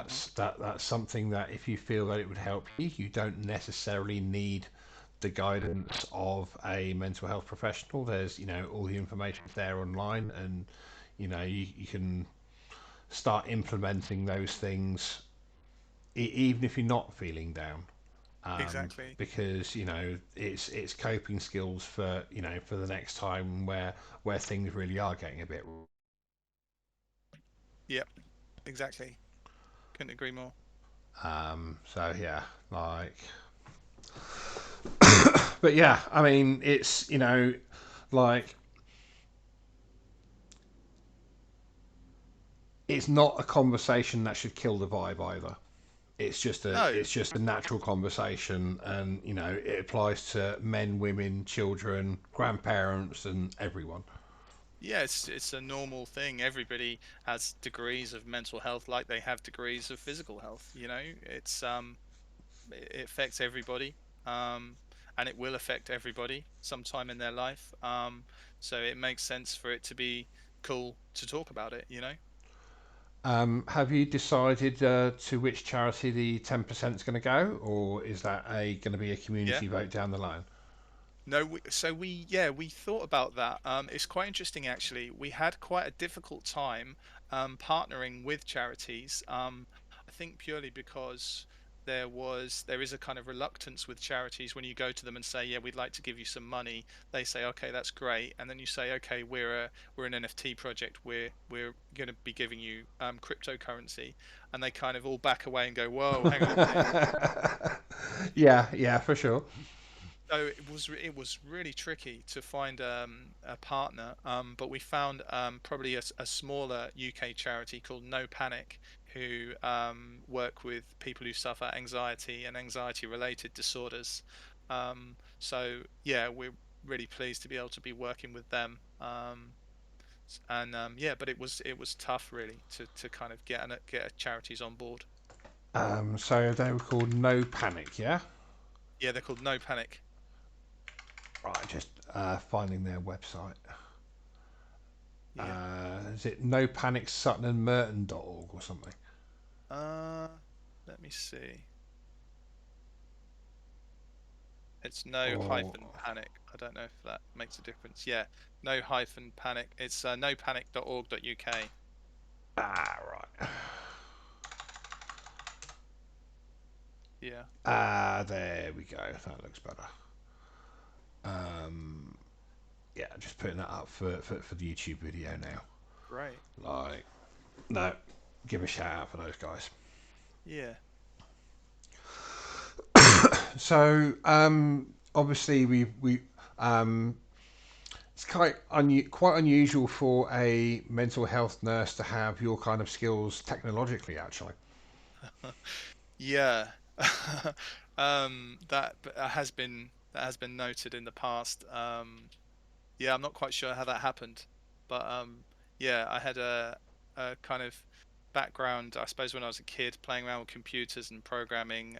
Hmm. That's something that if you feel that it would help you, you don't necessarily need the guidance of a mental health professional. There's all the information there online, and you can start implementing those things even if you're not feeling down. Exactly. Because it's coping skills for for the next time where things really are getting a bit. Yep. Exactly. Couldn't agree more. So yeah, like, but yeah, I mean, it's like it's not a conversation that should kill the vibe either. No. It's just a natural conversation, and it applies to men, women, children, grandparents, and everyone. Yeah, it's a normal thing. Everybody has degrees of mental health, like they have degrees of physical health. It affects everybody, um, and it will affect everybody sometime in their life. So it makes sense for it to be cool to talk about it. Have you decided to which charity the 10% is going to go, or is that a going to be a Yeah. community vote down the line? No, we thought about that. It's quite interesting actually. We had quite a difficult time partnering with charities. I think purely because there is a kind of reluctance with charities when you go to them and say, yeah, we'd like to give you some money. They say, okay, that's great, and then you say, okay, we're an NFT project. We're going to be giving you cryptocurrency, and they kind of all back away and go, whoa, hang on a minute. Yeah, yeah, for sure. So it was really tricky to find a partner, but we found probably a smaller UK charity called No Panic, who work with people who suffer anxiety and anxiety-related disorders. So yeah, we're really pleased to be able to be working with them. And yeah, but it was tough really to kind of get charities on board. So they were called No Panic, yeah. Yeah, they're called No Panic. Right, just finding their website. Yeah. Is it nopanicsuttonandmerton.org or something? Uh, Let me see. It's no Or hyphen panic. I don't know if that makes a difference. Yeah, no hyphen panic. It's nopanic.org.uk. right. Yeah, There we go. That looks better. Um, yeah, just putting that up for the YouTube video now. great. Like, no, give a shout out for those guys. Yeah. So, obviously, um, it's quite unusual for a mental health nurse to have your kind of skills technologically, actually. Yeah. That has been noted in the past. Yeah, I'm not quite sure how that happened, but yeah, I had a kind of background, I suppose, when I was a kid, playing around with computers and programming.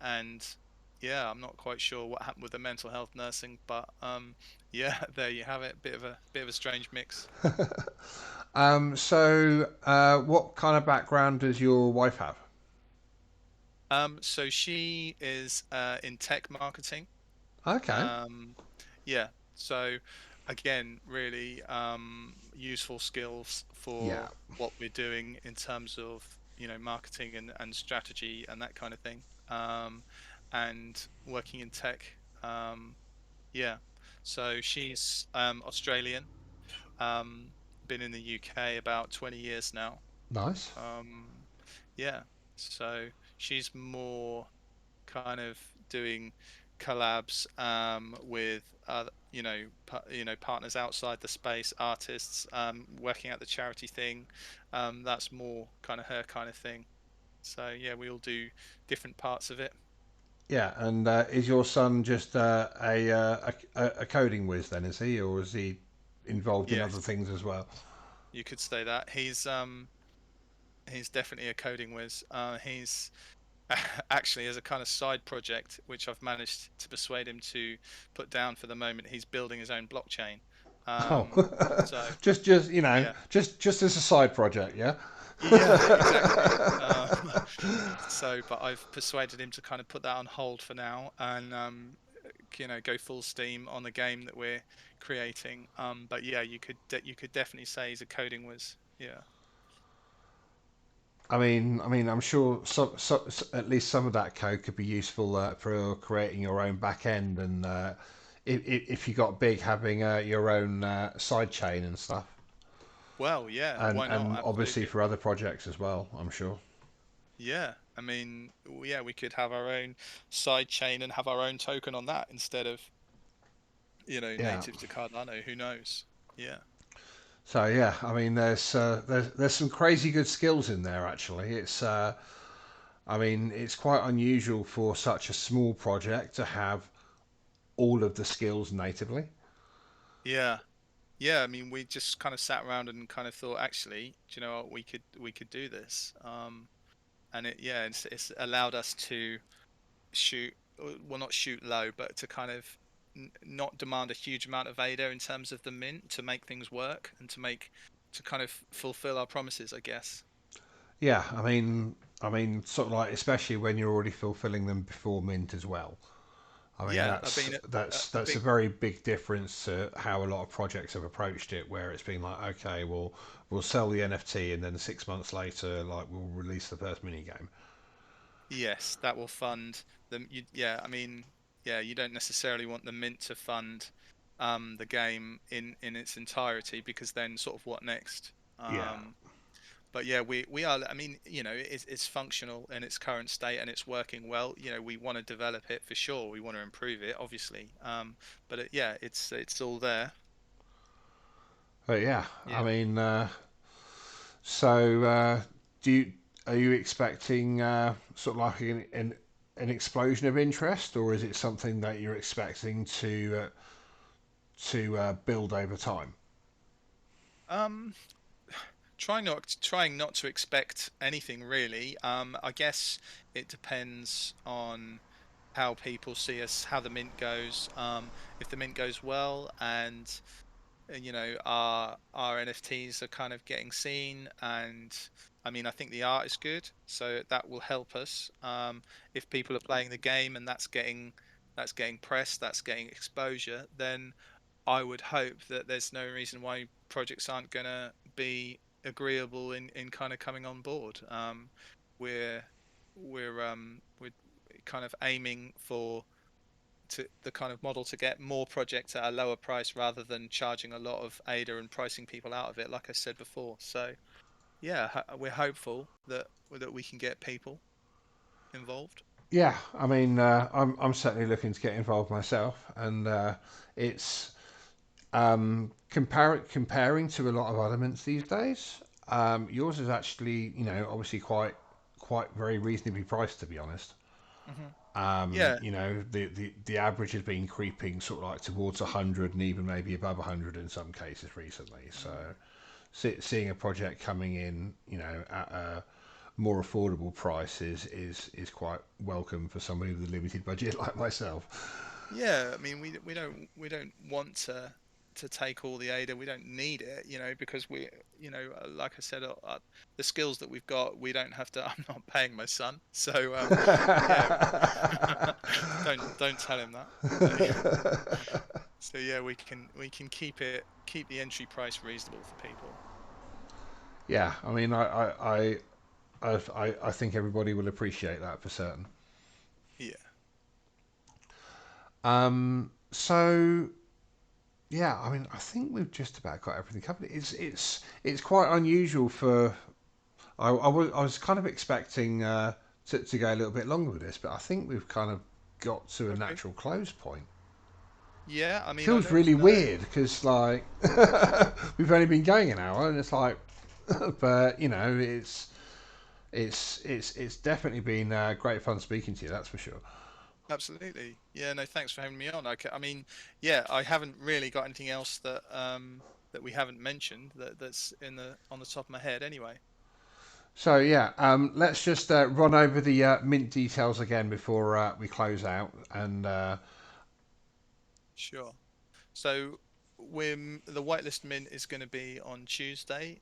And yeah, I'm not quite sure what happened with the mental health nursing, but yeah, there you have it. Bit of a strange mix. What kind of background does your wife have? So she is in tech marketing. Okay. Um, yeah, so again, really useful skills Yeah. for what we're doing in terms of, marketing and strategy and that kind of thing. And working in tech. Um, yeah, so she's Australian, um, been in the UK about 20 years now. Nice. Um, yeah, so she's more kind of doing collabs with other, partners outside the space, artists, working at the charity thing. That's more kind of her kind of thing. So yeah, we all do different parts of it. Yeah, and is your son just a coding whiz then, is he, or is he involved in other Yes, things as well? you could say that. He's definitely a coding whiz. He's actually, as a kind of side project, which I've managed to persuade him to put down for the moment, he's building his own blockchain. Oh, So just yeah, just as a side project, yeah. yeah, exactly. So, but I've persuaded him to kind of put that on hold for now and go full steam on the game that we're creating. But yeah, you could definitely say he's a coding whiz. Yeah. I'm sure at least some of that code could be useful for creating your own back end, and if you got big, having your own side chain and stuff, Well, yeah, and why not? obviously Absolutely. for other projects as well. I'm sure. Yeah, I mean, yeah, we could have our own side chain and have our own token on that instead of, Yeah. native to Cardano. Who knows? Yeah. So yeah, there's some crazy good skills in there actually. It's quite unusual for such a small project to have all of the skills natively. Yeah. Yeah, I mean, we just kind of sat around and kind of thought, actually, do you know what, we could do this. And it's allowed us to shoot, well, not shoot low, but to kind of not demand a huge amount of ADA in terms of the mint to make things work and to kind of fulfill our promises, I guess. Yeah, sort of like especially when you're already fulfilling them before mint as well. Yeah, I That's mean, a a big very big difference to how a lot of projects have approached it, where it's been like, okay, well, we'll sell the NFT, and then 6 months later, like we'll release the first mini game. Yes, that will fund them. Yeah, I mean, yeah, you don't necessarily want the mint to fund the game in its entirety because then sort of what next? Yeah, But yeah, we are. I mean, it's functional in its current state and it's working well. We want to develop it for sure. We want to improve it, obviously. But yeah, it's all there. but yeah, Yeah. so do you are you expecting sort of like an explosion of interest, or is it something that you're expecting to build over time? Um, trying not to expect anything really. I guess it depends on. how people see us, how the mint goes. If the mint goes well, and our NFTs are kind of getting seen, and I mean, I think the art is good, so that will help us. If people are playing the game and that's getting press, that's getting exposure, then I would hope that there's no reason why projects aren't gonna be agreeable in kind of coming on board. We're we're kind of aiming for the kind of model to get more projects at a lower price rather than charging a lot of ADA and pricing people out of it, like I said before. So yeah, we're hopeful that we can get people involved. Yeah, I mean, I'm certainly looking to get involved myself, and it's comparing to a lot of other mints these days. Yours is actually, obviously quite very reasonably priced, to be honest. Yeah. The average has been creeping sort of like towards 100 and even maybe above 100 in some cases recently. So Mhm. seeing a project coming in, at a more affordable price is quite welcome for somebody with a limited budget like myself. Yeah, I mean, we don't want to take all the ADA. We don't need it, because like I said, the skills that we've got, we don't have to. I'm not paying my son, so yeah, don't tell him that. So, so yeah, we can keep the entry price reasonable for people. Yeah, I mean, I think everybody will appreciate that for certain. Yeah. So yeah, I mean, I think we've just about got everything covered. It's quite unusual for. I was kind of expecting to go a little bit longer with this, but I think we've kind of got to a Okay. natural close point. Yeah, I mean, I Feels don't really know. weird because like we've only been going an hour, and it's like, but it's definitely been great fun speaking to you. That's for sure. Absolutely. Yeah, no, thanks for having me on. I mean, yeah, I haven't really got anything else that we haven't mentioned that's in the on the top of my head anyway. So yeah, let's just run over the mint details again before we close out. And Sure. So the whitelist mint is going to be on Tuesday.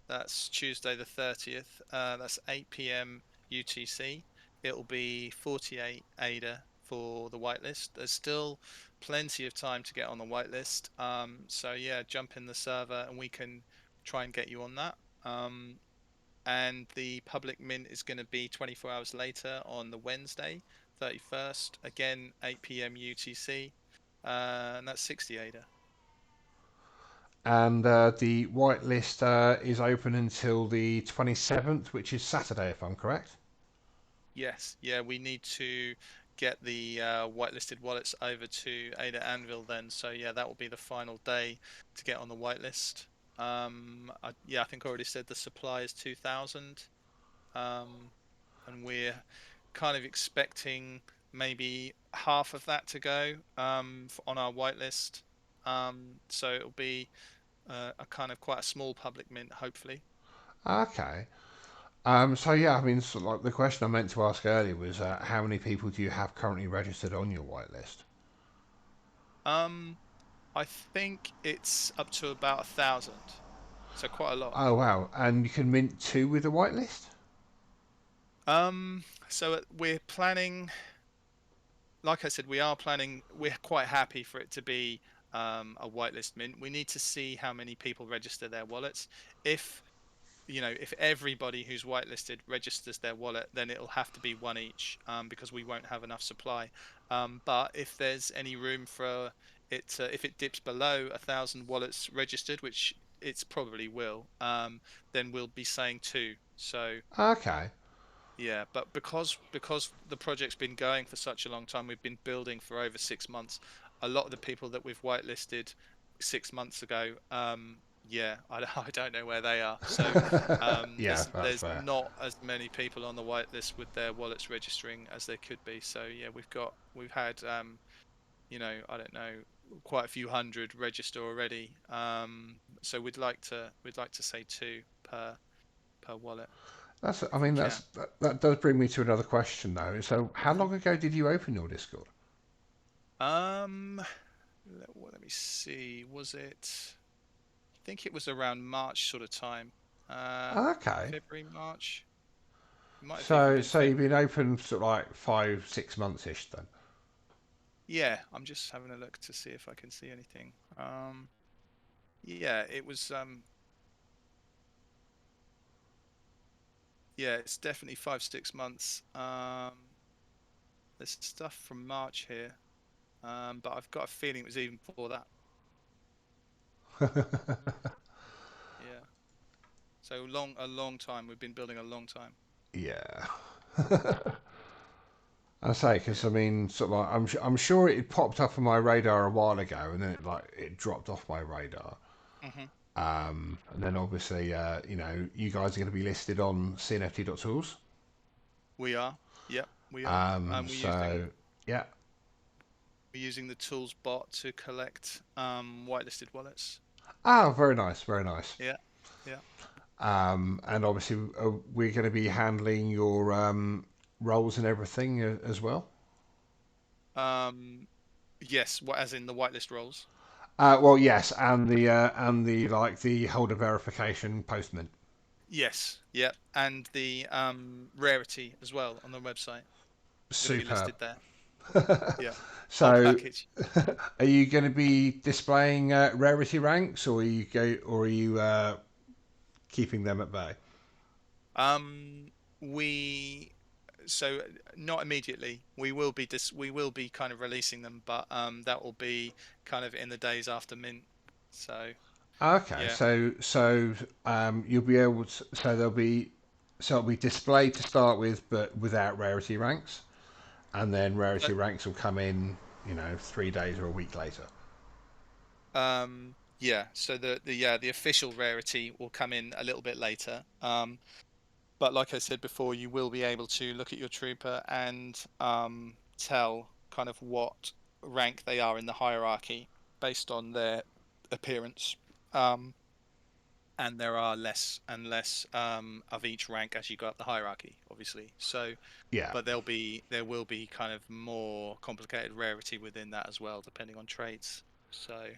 That's Tuesday the 30th. That's 8 p.m. UTC. It'll be 48 ADA for the whitelist. There's still plenty of time to get on the whitelist. So yeah, jump in the server and we can try and get you on that. And the public mint is going to be 24 hours later on the Wednesday, 31st, again 8 p.m. UTC, and that's 60 ADA. the whitelist is open until the 27th, which is Saturday, if I'm correct. Yes, yeah, we need to get the whitelisted wallets over to Ada Anvil then. So yeah, that will be the final day to get on the whitelist. Yeah, I think I already said the supply is 2,000. Um, and we're kind of expecting maybe half of that to go on our whitelist. So it'll be a kind of quite a small public mint, hopefully. Okay. So yeah, I mean, so like the question I meant to ask earlier was, how many people do you have currently registered on your whitelist? Um, I think it's up to about 1,000, so quite a lot. Oh wow! And you can mint two with the whitelist. So we're planning, like I said, we are planning. We're quite happy for it to be a whitelist mint. We need to see how many people register their wallets. If if everybody who's whitelisted registers their wallet, then it'll have to be one each, because we won't have enough supply. But if there's any room for it, if it dips below 1,000 wallets registered, which it's probably will, then we'll be saying two. So Okay. yeah, but because the project's been going for such a long time, we've been building for over 6 months. A lot of the people that we've whitelisted 6 months ago, yeah, I don't know where they are. So Yeah, that's there's fair. not as many people on the whitelist with their wallets registering as there could be. So yeah, we've had I don't know, quite a few hundred register already. So we'd like to say two per wallet. That's. I if we mean, can. that does bring me to another question though. So, how Hmm. long ago did you open your Discord? Um, let me see. Was it? I think it was around March sort of time. Uh, Okay. February, March. It might have even So, been so you've been February. open sort of like 5, 6 months ish then. Yeah, I'm just having a look to see if I can see anything. Yeah, it was. Yeah, it's definitely 5, 6 months. There's stuff from March here, but I've got a feeling it was even before that. Yeah, so a long time. We've been building a long time. Yeah. I say because Yeah. I mean, sort of like I'm sure it popped up on my radar a while ago, and then it dropped off my radar. Hmm. And then obviously, you guys are going to be listed on Cnft.tools. We are. Yep, we are. We're using So yeah. the tools bot to collect whitelisted wallets. Ah, very nice, very nice. Yeah, yeah. And obviously, we're going to be handling your roles and everything as well. Um, yes, what as in the whitelist roles? Well, yes, and the like the holder verification postman. Yes, yep, and the rarity as well on the website. Going to be Superb. listed there. Yeah, whole So, package. are you going to be displaying rarity ranks, or are you keeping them at bay? Um, we so not immediately. We will be kind of releasing them, but that will be kind of in the days after mint. So Okay, yeah. you'll be able to, so it'll be displayed to start with, but without rarity ranks, and then So, rarity ranks will come in, 3 days or a week later. yeah. So the official rarity will come in a little bit later. But like I said before, you will be able to look at your trooper and tell kind of what rank they are in the hierarchy based on their appearance. Um, and there are less and less of each rank as you go up the hierarchy, obviously. So, Yeah, but there will be kind of more complicated rarity within that as well, depending on traits. So,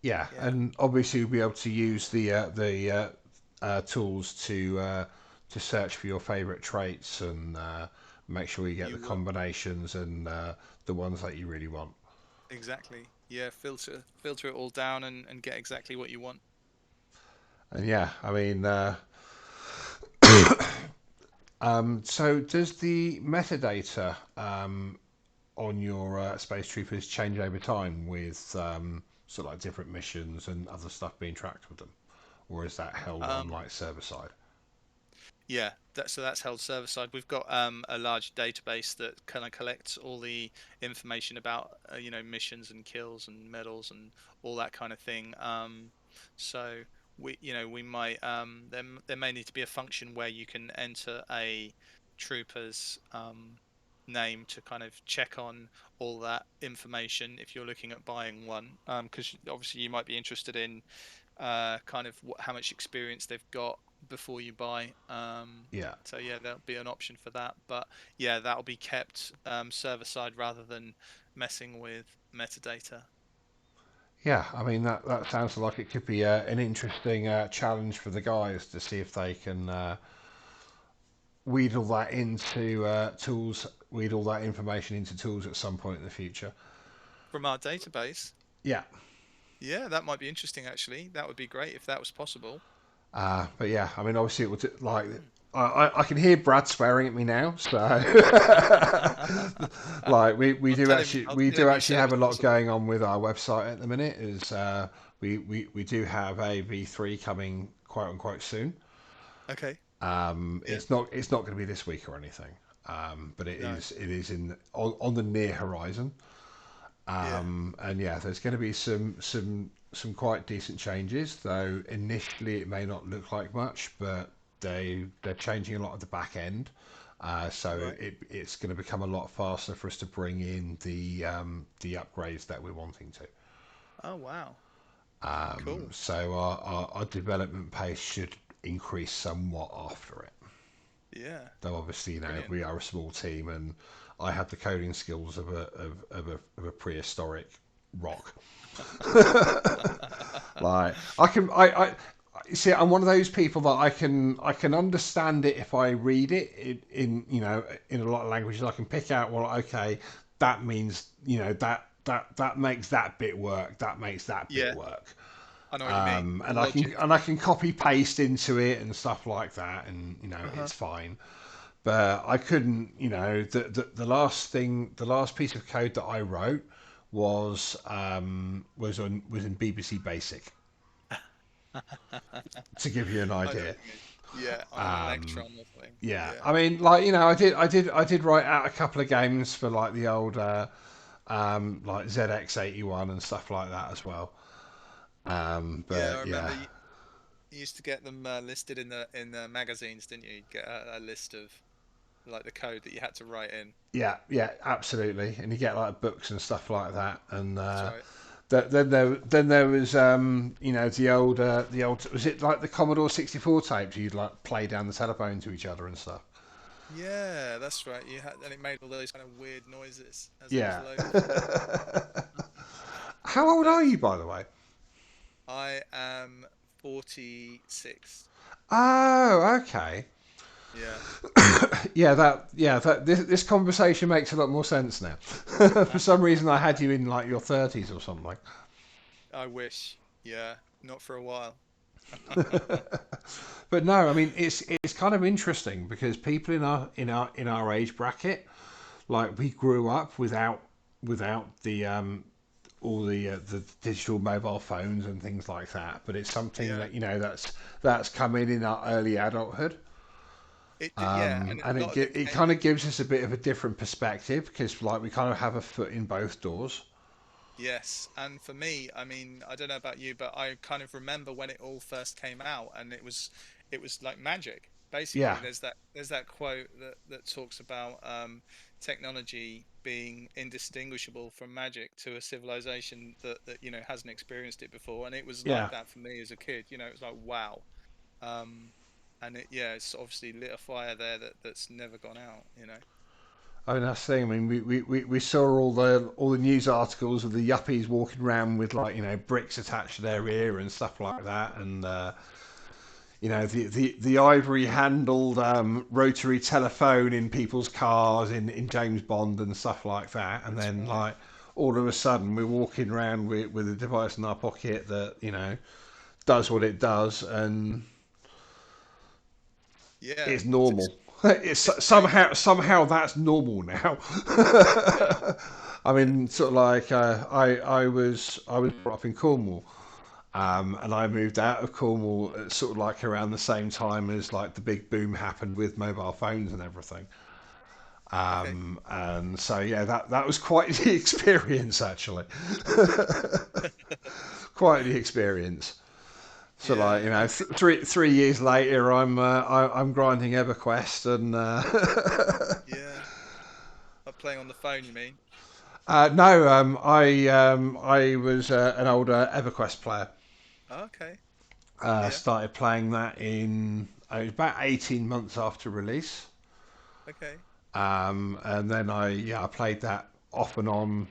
yeah, yeah, and obviously you'll be able to use the tools to search for your favorite traits and make sure you get the you will. combinations and the ones that you really want. Exactly. Yeah, filter it all down and get exactly what you want. And yeah, I mean, so does the metadata on your space troopers change over time with sort of like different missions and other stuff being tracked with them, or is that held on Um, like server side? Yeah, that's held server side. We've got a large database that kind of collects all the information about missions and kills and medals and all that kind of thing. So we might there may need to be a function where you can enter a trooper's name to kind of check on all that information if you're looking at buying one. Because obviously you might be interested in kind of how much experience they've got before you buy. Yeah, So yeah, there'll be an option for that. But yeah, that'll be kept server side rather than messing with metadata. yeah. I mean that sounds like it could be an interesting challenge for the guys to see if they can wheedle that into tools, wheedle that information into tools at some point in the future. From our database, Yeah. yeah, that might be interesting actually. That would be great if that was possible. But yeah, I mean, obviously, it would like Hmm. I can hear Brad swearing at me now, so like I'll we tell do him you actually said it have was a lot possible. going on with our website at the minute. Is we do have a V3 coming quote unquote soon. Okay. Yeah. It's not going to be this week or anything, but No. it is on the near horizon. Yeah. And yeah, there's going to be some quite decent changes, though initially it may not look like much, but they're changing a lot of the back end. So Right. it's going to become a lot faster for us to bring in the upgrades that we're wanting to. Oh wow. Cool. So our development pace should increase somewhat after it. Yeah. Though obviously, Brilliant. we are a small team, and I have the coding skills of a prehistoric rock. Like I you see, I'm one of those people that I can understand it if I read it in in a lot of languages. I can pick out, well, okay, that means that makes that bit work. That makes that bit Yeah. work. I know what you mean. The And I can logic. copy paste into it and stuff like that, and Uh-huh. it's fine. But I couldn't, the last piece of code that I wrote was in BBC Basic, to give you an I know idea. what you mean. Yeah, on an Um, electron or something. yeah, Yeah. I mean, like, I did write out a couple of games for like the old like ZX81 and stuff like that as well. Yeah, I But remember yeah, you used to get them listed in the magazines, didn't you? You'd get a list of like the code that you had to write in. yeah, absolutely. And you get like books and stuff like that, and That's right. then there was the old, was it like the Commodore 64 tapes you'd like play down the telephone to each other and stuff. Yeah, that's right. You had, and it made all those kind of weird noises as it was Yeah. loading. How Those old are you, days. by the way? I am 46. Oh, okay. Yeah. That this conversation makes a lot more sense now. For some reason, I had you in like your 30s or something. I wish. Yeah, not for a while. But no, I mean it's kind of interesting because people in our age bracket, like, we grew up without all the digital mobile phones and things like that. But it's something Yeah. that that's come in our early adulthood. Yeah, and And a lot of it it came kind of in. gives us a bit of a different perspective because, like, we kind of have a foot in both doors. Yes, and for me, I mean, I don't know about you, but I kind of remember when it all first came out, and it was like magic. Yeah, Basically, there's that quote that talks about technology being indistinguishable from magic to a civilization that hasn't experienced it before, and it was like yeah. that for me as a kid. It was like wow, um, and it's obviously lit a fire there that's never gone out. I mean, that's the thing. I mean, we saw all the news articles of the yuppies walking around with, like, bricks attached to their ear and stuff like that, and the ivory handled rotary telephone in people's cars in James Bond and stuff like that, and That's then, right. like, all of a sudden we're walking around with a device in our pocket that does what it does, and Yeah, it's normal. It's it's crazy. somehow that's normal now. Yeah, I yeah. mean, sort of like, I was brought up in Cornwall, Hmm. and I moved out of Cornwall at sort of like around the same time as, like, the big boom happened with mobile phones and everything. Okay. And so yeah, that was quite the experience, actually. Quite the experience. So, like, Yeah, I think, 3 years later, I'm grinding EverQuest, and yeah. Playing on the phone, you mean? no, I was an older EverQuest player. Okay. Yeah. Started playing that it was about 18 months after release. Okay. And then I played that off and on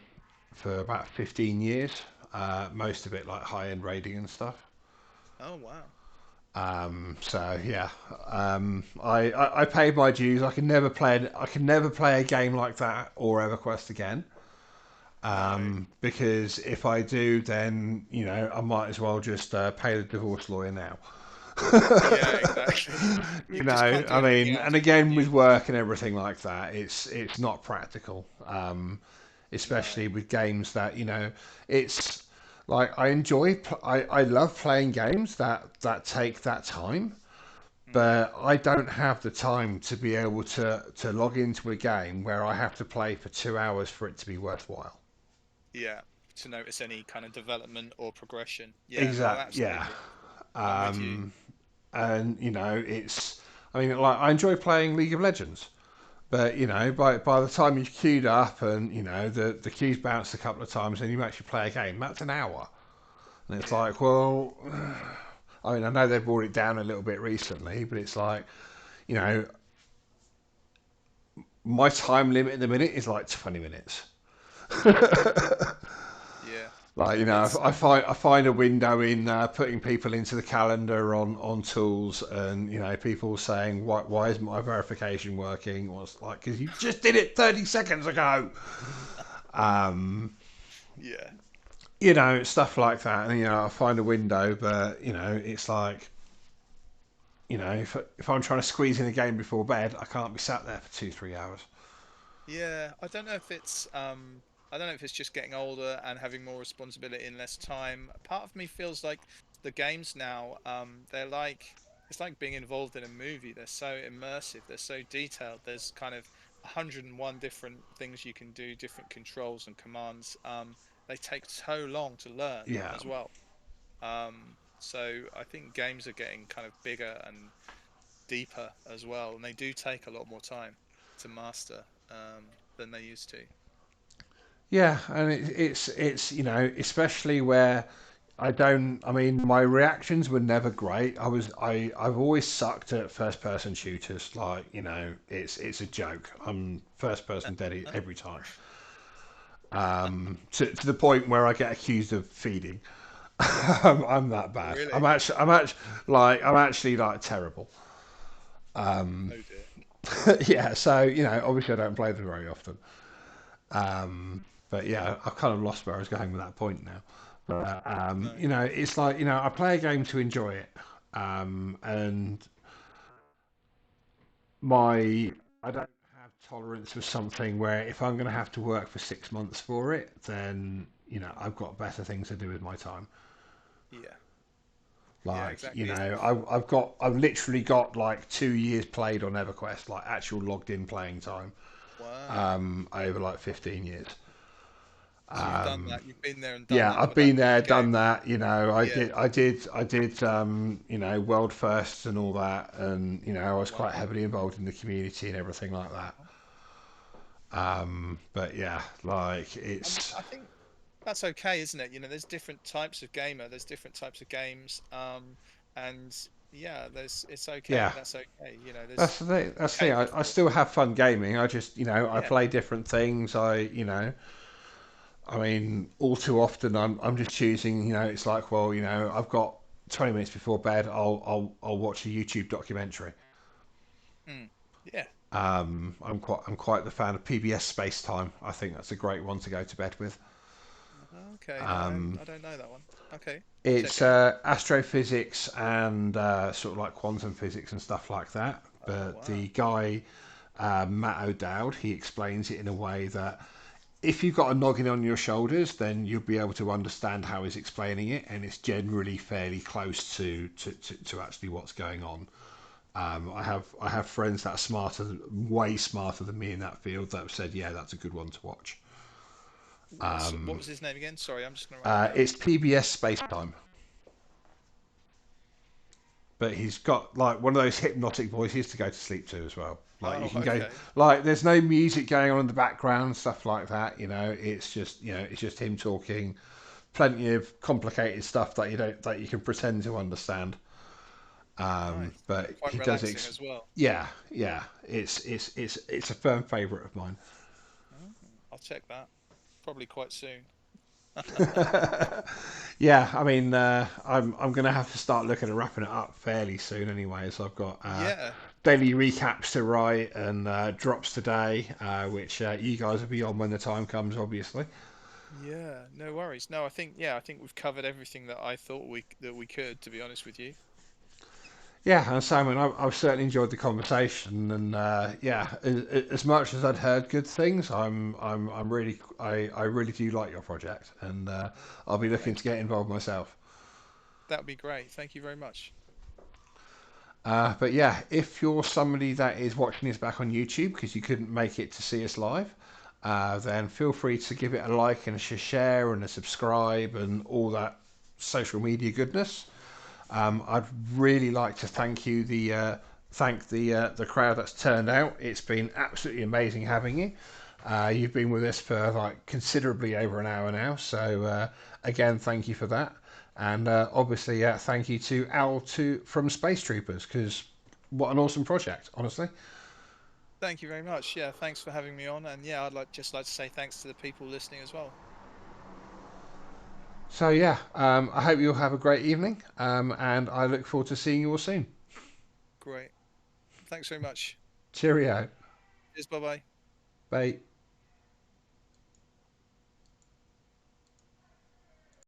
for about 15 years. Most of it like high end raiding and stuff. Oh, wow. So yeah, I paid my dues. I can never play a game like that or EverQuest again. No. Because if I do, then I might as well just pay the divorce lawyer now. Yeah, exactly. You just can't do I anything mean, else, and can again, you? with work and everything like that, it's not practical. No. Especially with games that it's like, I love playing games that take that time, Mm. but I don't have the time to be able to log into a game where I have to play for 2 hours for it to be worthwhile. Yeah. To notice any kind of development or progression. Yeah, no, Yeah. absolutely. I'm with you. Um, and it's, I mean, like, I enjoy playing League of Legends. But by the time you've queued up and the queue's bounced a couple of times and you actually play a game, that's an hour. And it's Yeah. like, well, I mean, I know they've brought it down a little bit recently, but it's like, you know, my time limit at the minute is like 20 minutes. Yeah. Like, It's I find a window in putting people into the calendar on tools, and people saying why isn't my verification working? Was like because you just did it 30 seconds ago. Um, yeah. Stuff like that, and I find a window, but it's like if I'm trying to squeeze in a game before bed, I can't be sat there for 2 3 hours. Yeah, I don't know if it's just getting older and having more responsibility and less time. Part of me feels like the games now, they're like it's like being involved in a movie. They're so immersive, they're so detailed. There's kind of 101 different things you can do, different controls and commands. They take so long to learn Yeah, as well. So I think games are getting kind of bigger and deeper as well, and they do take a lot more time to master than they used to. yeah, and it's especially where I don't. I mean, my reactions were never great. I've always sucked at first person shooters. Like it's a joke. I'm first person dead every time. To the point where I get accused of feeding. I'm that bad. Really? I'm actually like terrible. Oh dear. Yeah, so obviously I don't play them very often. But yeah, I've kind of lost where I was going with that point now. But No. it's like I play a game to enjoy it, and my I don't have tolerance for something where if I'm going to have to work for 6 months for it, then I've got better things to do with my time. Yeah. Yeah, Like exactly. I've literally got like 2 years played on EverQuest, like actual logged in playing time, Wow. over like 15 years. So you've done that. You've been there and done Yeah, that I've for that been many there, done games. that. Yeah. I did, world firsts and all that, and I was quite Wow. heavily involved in the community and everything like that. Wow. But yeah, like I think that's okay, isn't it? There's different types of gamer. There's different types of games. And yeah, there's it's okay. yeah, That's okay. There's that's the thing. That's the thing. behavior I for it. still have fun gaming. I just, I Yeah. play different things. I mean, all too often I'm just choosing. It's like, well, I've got 20 minutes before bed. I'll watch a YouTube documentary. Mm. Yeah. I'm quite the fan of PBS Space Time. I think that's a great one to go to bed with. Okay. No, I don't know that one. Okay. I'll check It's it out. astrophysics and sort of like quantum physics and stuff like that. Oh But wow. the guy, Matt O'Dowd, he explains it in a way that if you've got a noggin on your shoulders, then you'll be able to understand how he's explaining it, and it's generally fairly close to actually what's going on. I have friends that are way smarter than me in that field that have said, yeah, that's a good one to watch. What was his name again? Sorry, I'm just gonna write that down. It's PBS Space Time, but he's got like one of those hypnotic voices to go to sleep to as well. Like you Oh, can go, okay. like there's no music going on in the background, stuff like that. It's just him talking. Plenty of complicated stuff that you can pretend to understand. Nice. But Quite he does relaxing as well. yeah, yeah. It's a firm favourite of mine. Oh, I'll check that. Probably quite soon. Yeah, I mean, I'm gonna have to start looking at wrapping it up fairly soon anyway. So I've got Yeah. daily recaps to write and drops today, which you guys will be on when the time comes, obviously. Yeah. No worries. No, I think we've covered everything that I thought we could, to be honest with you. Yeah, and Simon, I've certainly enjoyed the conversation, and yeah, as much as I'd heard good things, I really do like your project, and I'll be Oh, looking thank to you. get involved myself. That would be great. Thank you very much. But yeah, if you're somebody that is watching this back on YouTube because you couldn't make it to see us live, then feel free to give it a like and a share and a subscribe and all that social media goodness. I'd really like to thank the crowd that's turned out. It's been absolutely amazing having you. You've been with us for like considerably over an hour now, so again, thank you for that. And obviously, thank you to Al from Space Troopers because what an awesome project, honestly. Thank you very much. Yeah, thanks for having me on. And yeah, I'd like to say thanks to the people listening as well. So yeah, I hope you'll have a great evening, and I look forward to seeing you all soon. Great. Thanks very much. Cheerio. Cheers. Bye bye. Bye.